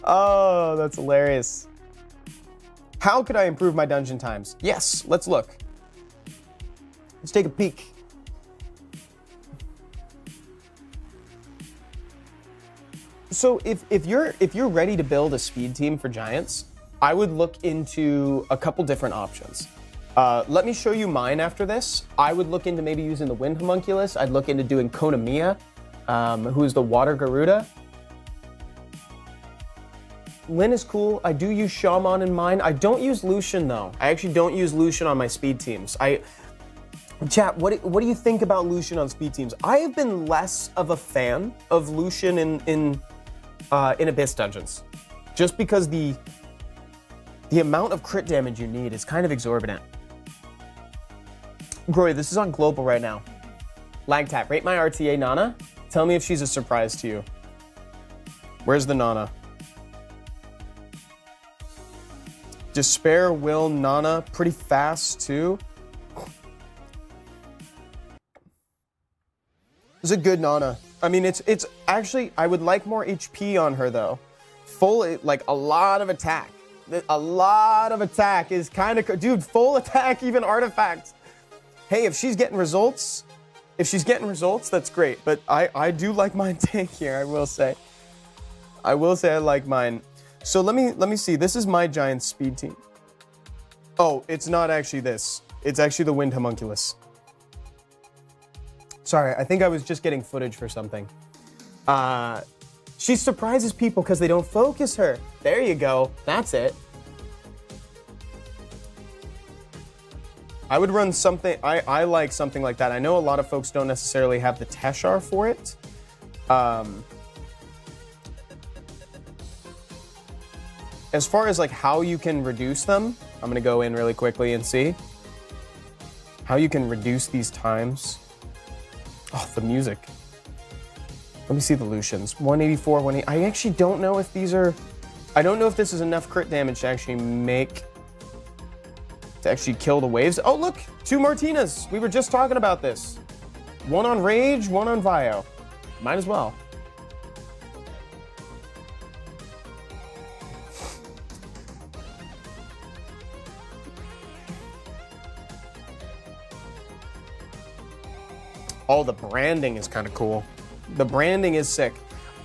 Oh, that's hilarious. How could I improve my dungeon times? Yes, let's look. Let's take a peek. So if you're ready to build a speed team for Giants, I would look into a couple different options. Let me show you mine after this. I would look into maybe using the Wind Homunculus. I'd look into doing Konamiya, who is the Water Garuda. Lin is cool. I do use Shaman in mine. I don't use Lucian though. I actually don't use Lucian on my speed teams. Chat, what do you think about Lucian on speed teams? I have been less of a fan of Lucian in Abyss dungeons, just because the amount of crit damage you need is kind of exorbitant. Groy, this is on global right now. Lag tap, rate my RTA Nana. Tell me if she's a surprise to you. Where's the Nana? Despair, Will, Nana, pretty fast too. It's a good Nana. I mean, it's actually, I would like more HP on her though. Full, like a lot of attack. A lot of attack is kind of, dude, full attack, even artifacts. Hey, if she's getting results, that's great. But I do like mine tank here, I will say. I like mine. So let me see. This is my giant speed team. Oh, it's not actually this. It's actually the Wind Homunculus. Sorry, I think I was just getting footage for something. She surprises people because they don't focus her. There you go. That's it. I would run something, I like something like that. I know a lot of folks don't necessarily have the Teshar for it. As far as like how you can reduce them, I'm gonna go in really quickly and see how you can reduce these times. Oh, the music. Let me see the Lucians. 184, 180. I actually don't know if these are, I don't know if this is enough crit damage to actually kill the waves. Oh, look, 2 Martinas. We were just talking about this. 1 on Rage, 1 on Vio. Might as well. Oh, the branding is kind of cool. The branding is sick.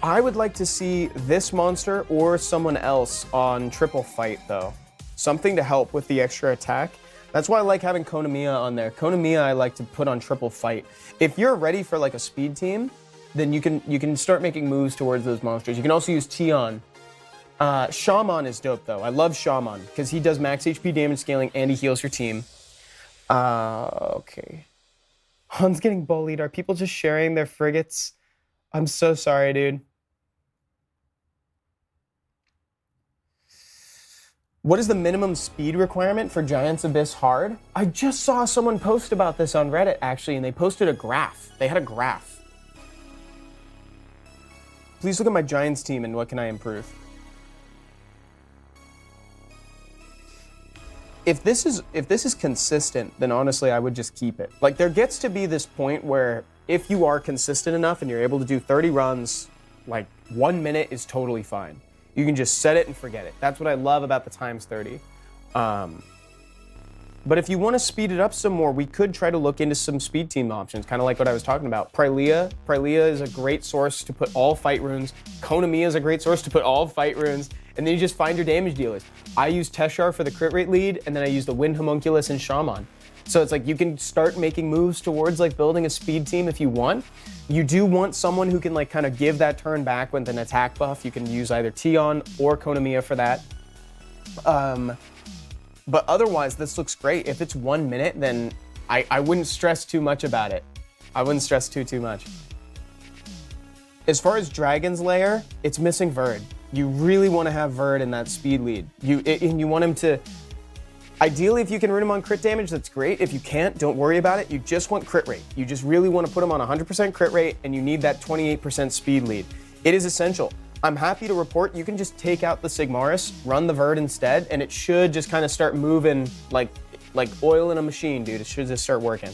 I would like to see this monster or someone else on triple fight though. Something to help with the extra attack. That's why I like having Konamiya on there. Konamiya I like to put on triple fight. If you're ready for like a speed team, then you can start making moves towards those monsters. You can also use Tion. Shaman is dope though. I love Shaman because he does max HP damage scaling and he heals your team. Okay. Han's getting bullied. Are people just sharing their frigates? I'm so sorry, dude. What is the minimum speed requirement for Giants Abyss Hard? I just saw someone post about this on Reddit, actually, and they posted a graph. They had a graph. Please look at my Giants team and what can I improve? If this is consistent, then honestly, I would just keep it. Like, there gets to be this point where if you are consistent enough and you're able to do 30 runs, like 1 minute is totally fine. You can just set it and forget it. That's what I love about the times 30. But if you want to speed it up some more, we could try to look into some speed team options, kind of like what I was talking about. Prilea is a great source to put all fight runes. Konamiya is a great source to put all fight runes. And then you just find your damage dealers. I use Teshar for the crit rate lead, and then I use the Wind Homunculus and Shaman. So it's like you can start making moves towards like building a speed team if you want. You do want someone who can like kind of give that turn back with an attack buff. You can use either Tion or Konamiya for that. But otherwise, this looks great. If it's 1 minute, then I wouldn't stress too much about it. I wouldn't stress too much. As far as Dragon's Lair, it's missing Verd. You really want to have Verd in that speed lead. And you want him to, ideally, if you can run him on crit damage, that's great. If you can't, don't worry about it. You just want crit rate. You just really want to put him on 100% crit rate, and you need that 28% speed lead. It is essential. I'm happy to report you can just take out the Sigmaris, run the Verd instead, and it should just kind of start moving like oil in a machine, dude. It should just start working.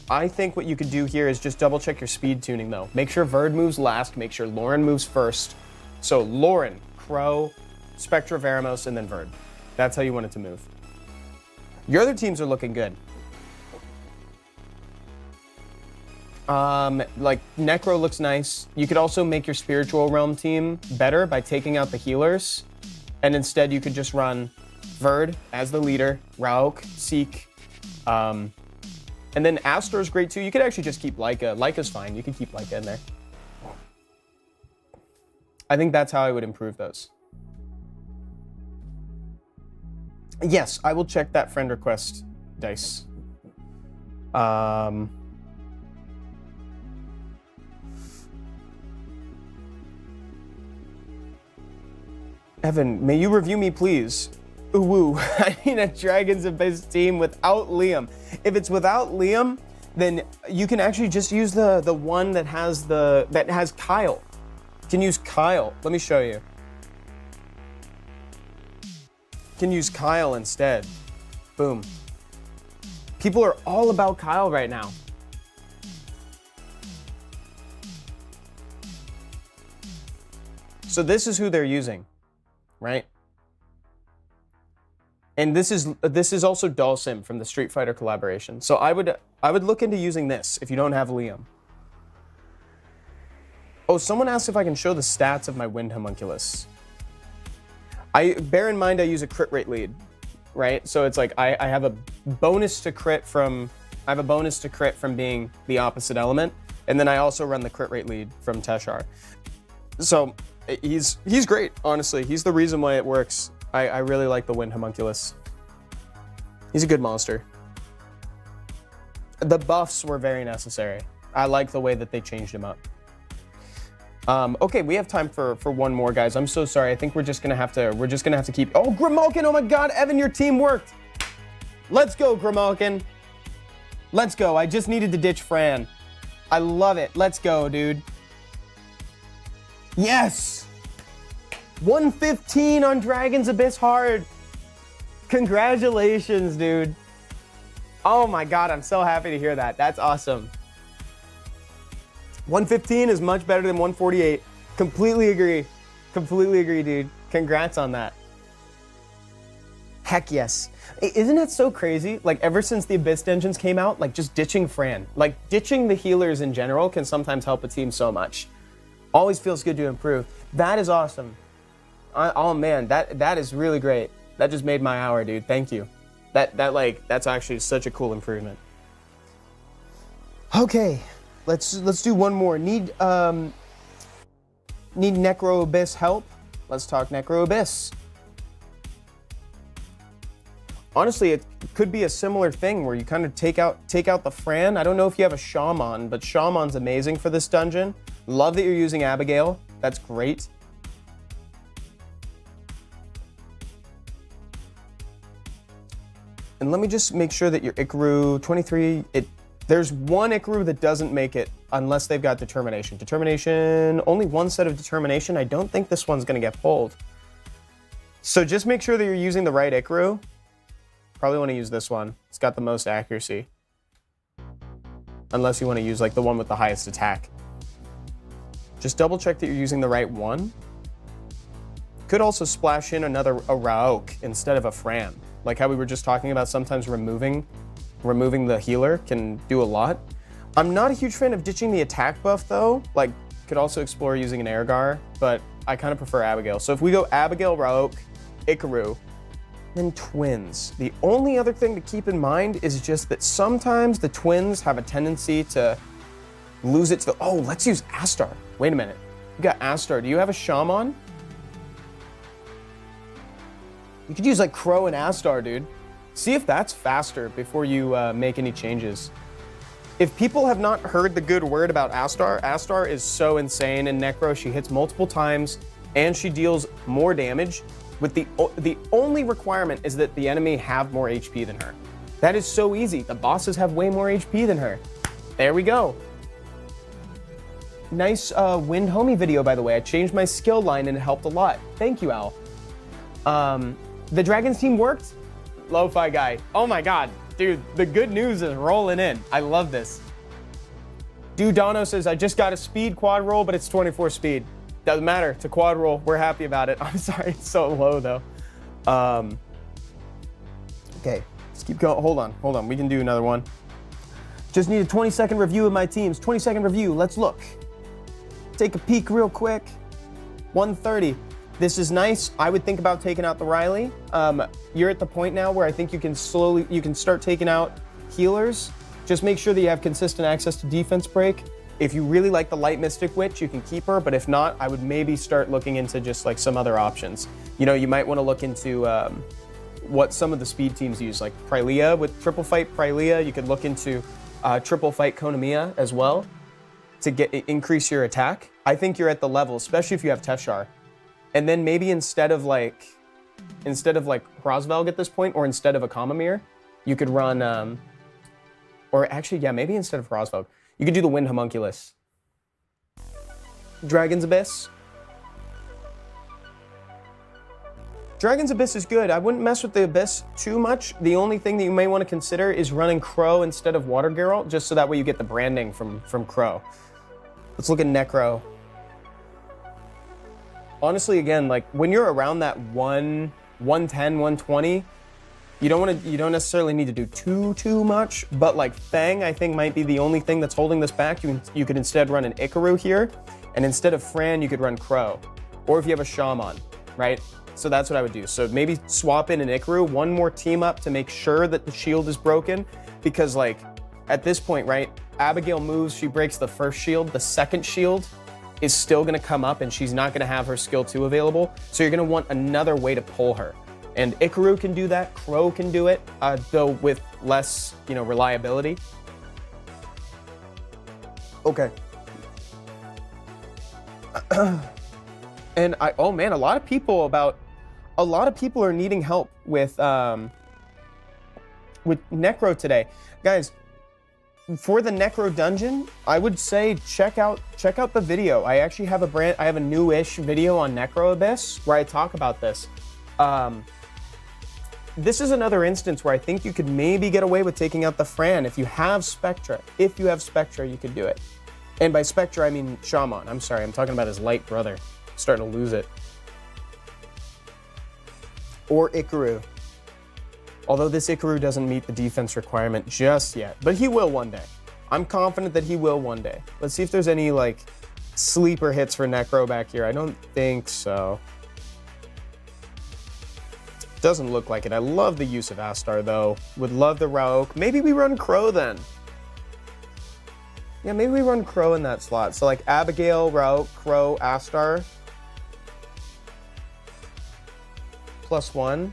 I think what you could do here is just double check your speed tuning though. Make sure Verd moves last, make sure Lauren moves first. So Lauren, Crow, Spectra of Eremos, and then Verd. That's how you want it to move. Your other teams are looking good. Like Necro looks nice. You could also make your Spiritual Realm team better by taking out the healers. And instead you could just run Verd as the leader, Rauk, Seek, and then Astor is great too. You could actually just keep Leica. Leica's fine. You can keep Leica in there. I think that's how I would improve those. Yes, I will check that friend request, Dice. Evan, may you review me, please? Ooh, woo. I need a Dragon's Abyss team without Liam. If it's without Liam, then you can actually just use the one that has Kyle. You can use Kyle. Let me show you. You can use Kyle instead. Boom. People are all about Kyle right now. So this is who they're using, right? And this is also Dalsim from the Street Fighter collaboration. So I would look into using this if you don't have Liam. Oh, someone asked if I can show the stats of my Wind Homunculus. Bear in mind I use a crit rate lead, right? So it's like I have a bonus to crit from being the opposite element, and then I also run the crit rate lead from Teshar. So he's great, honestly. He's the reason why it works. I really like the Wind Homunculus. He's a good monster. The buffs were very necessary. I like the way that they changed him up. Okay, we have time for one more, guys. I'm so sorry. I think we're just gonna have to keep. Oh, Grimalkin! Oh my God, Evan, your team worked. Let's go, Grimalkin. Let's go. I just needed to ditch Fran. I love it. Let's go, dude. Yes. 115 on Dragon's Abyss Hard. Congratulations, dude. Oh my God, I'm so happy to hear that. That's awesome. 115 is much better than 148. Completely agree. Completely agree, dude. Congrats on that. Heck yes. Isn't it so crazy? Like, ever since the Abyss Dungeons came out, like, just ditching Fran. Like, ditching the healers in general can sometimes help a team so much. Always feels good to improve. That is awesome. Oh man, that is really great. That just made my hour, dude. Thank you. That's actually such a cool improvement. Okay, let's do one more. Need Necro Abyss help? Let's talk Necro Abyss. Honestly, it could be a similar thing where you kind of take out the Fran. I don't know if you have a Shaman, but Shaman's amazing for this dungeon. Love that you're using Abigail. That's great. And let me just make sure that your Ikaru 23, there's one Ikaru that doesn't make it unless they've got Determination. Determination, only one set of Determination. I don't think this one's gonna get pulled. So just make sure that you're using the right Ikaru. Probably wanna use this one. It's got the most accuracy. Unless you wanna use like the one with the highest attack. Just double check that you're using the right one. Could also splash in a Raok instead of a Fran. Like how we were just talking about, sometimes removing the healer can do a lot. I'm not a huge fan of ditching the attack buff though. Like, could also explore using an Airgar, but I kind of prefer Abigail. So if we go Abigail, Raok, Ikaru, then twins. The only other thing to keep in mind is just that sometimes the twins have a tendency to lose it to the, oh, let's use Astar. Wait a minute, you got Astar. Do you have a Shaman? You could use like Crow and Astar, dude. See if that's faster before you make any changes. If people have not heard the good word about Astar, Astar is so insane in Necro. She hits multiple times and she deals more damage. With the only requirement is that the enemy have more HP than her. That is so easy. The bosses have way more HP than her. There we go. Nice Wind Homie video, by the way. I changed my skill line and it helped a lot. Thank you, Al. The Dragons team worked? Lo-Fi guy. Oh my God, dude, the good news is rolling in. I love this. Dude Dono says, I just got a speed quad roll, but it's 24 speed. Doesn't matter, it's a quad roll. We're happy about it. I'm sorry, it's so low though. Okay, let's keep going. Hold on, we can do another one. Just need a 20-second review of my teams. 20-second review, let's look. Take a peek real quick. 130. This is nice. I would think about taking out the Riley. You're at the point now where I think you can start taking out healers. Just make sure that you have consistent access to defense break. If you really like the Light Mystic Witch, you can keep her, but if not, I would maybe start looking into just like some other options. You know, you might want to look into what some of the speed teams use, like Prilea with Triple Fight Prilea. You could look into Triple Fight Konamiya as well to increase your attack. I think you're at the level, especially if you have Teshar. And then maybe instead of like Rosvelg at this point, or instead of a Kamamir, you could run, or actually, yeah, maybe instead of Rosvelg, you could do the Wind Homunculus. Dragon's Abyss. Dragon's Abyss is good. I wouldn't mess with the Abyss too much. The only thing that you may want to consider is running Crow instead of Water Geralt, just so that way you get the branding from Crow. Let's look at Necro. Honestly, again, like when you're around that 110, 120, you don't necessarily need to do too much, but like Fang, I think might be the only thing that's holding this back. You could instead run an Ikaru here, and instead of Fran, you could run Crow. Or if you have a Shaman, right? So that's what I would do. So maybe swap in an Ikaru, one more team up to make sure that the shield is broken, because like at this point, right, Abigail moves, she breaks the first shield, the second shield is still gonna come up and she's not gonna have her skill 2 available. So you're gonna want another way to pull her. And Ikaru can do that, Crow can do it, though with less, reliability. Okay. And oh man, a lot of people are needing help with Necro today. Guys, for the Necro dungeon, I would say check out the video. I actually have a new-ish video on Necro Abyss where I talk about this. This is another instance where I think you could maybe get away with taking out the Fran if you have Spectra. If you have Spectra, you could do it. And by Spectra, I mean Shaman. I'm sorry, I'm talking about his light brother. I'm starting to lose it. Or Ikaru. Although this Ikaru doesn't meet the defense requirement just yet, but he will one day. I'm confident that he will one day. Let's see if there's any like sleeper hits for Necro back here. I don't think so. Doesn't look like it. I love the use of Astar though. Would love the Rauk. Maybe we run Crow then. Yeah, maybe we run Crow in that slot. So like Abigail, Rauk, Crow, Astar. +1.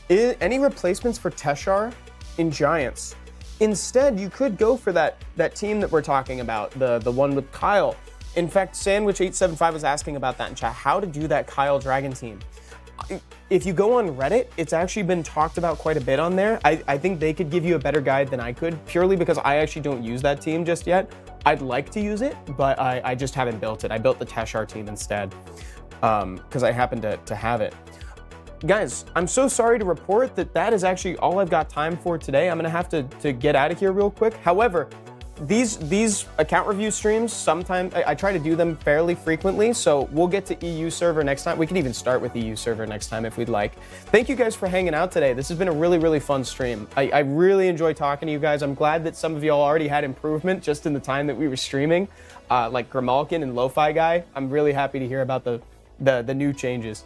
Any replacements for Teshar in Giants? Instead, you could go for that team that we're talking about, the one with Kyle. In fact, Sandwich875 was asking about that in chat, how to do that Kyle Dragon team. If you go on Reddit, it's actually been talked about quite a bit on there. I think they could give you a better guide than I could, purely because I actually don't use that team just yet. I'd like to use it, but I just haven't built it. I built the Teshar team instead, because I happen to have it. Guys, I'm so sorry to report that is actually all I've got time for today. I'm gonna have to get out of here real quick. However, these account review streams, sometimes I try to do them fairly frequently, so we'll get to EU server next time. We can even start with EU server next time if we'd like. Thank you guys for hanging out today. This has been a really, really fun stream. I really enjoy talking to you guys. I'm glad that some of y'all already had improvement just in the time that we were streaming, like Grimalkin and Lo-Fi Guy. I'm really happy to hear about the new changes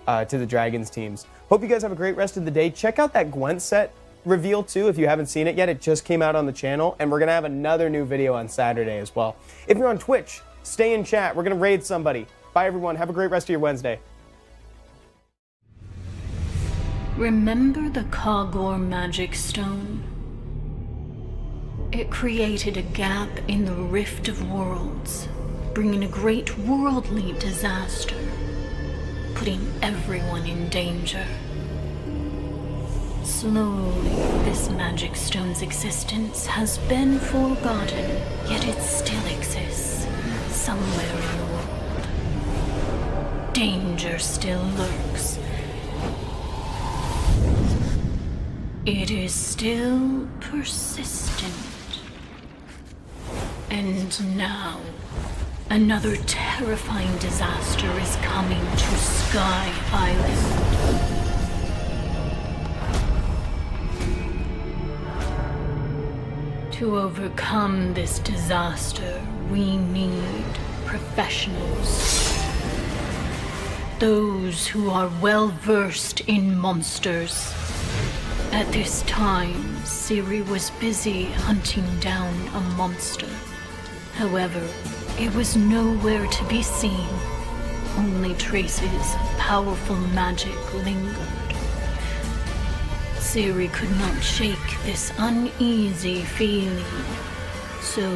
to the Dragons teams. Hope you guys have a great rest of the day. Check out that Gwent set reveal too if you haven't seen it yet. It just came out on the channel, and we're gonna have another new video on Saturday as well. If you're on Twitch, stay in chat. We're gonna raid somebody. Bye everyone. Have a great rest of your Wednesday. Remember the Kagor magic stone? It created a gap in the rift of worlds, bringing a great worldly disaster, putting everyone in danger. Slowly, this magic stone's existence has been forgotten, yet it still exists somewhere in the world. Danger still lurks. It is still persistent. And now, another terrifying disaster is coming to Sky Island. To overcome this disaster, we need professionals. Those who are well versed in monsters. At this time, Siri was busy hunting down a monster. However, it was nowhere to be seen. Only traces of powerful magic lingered. Siri could not shake this uneasy feeling, so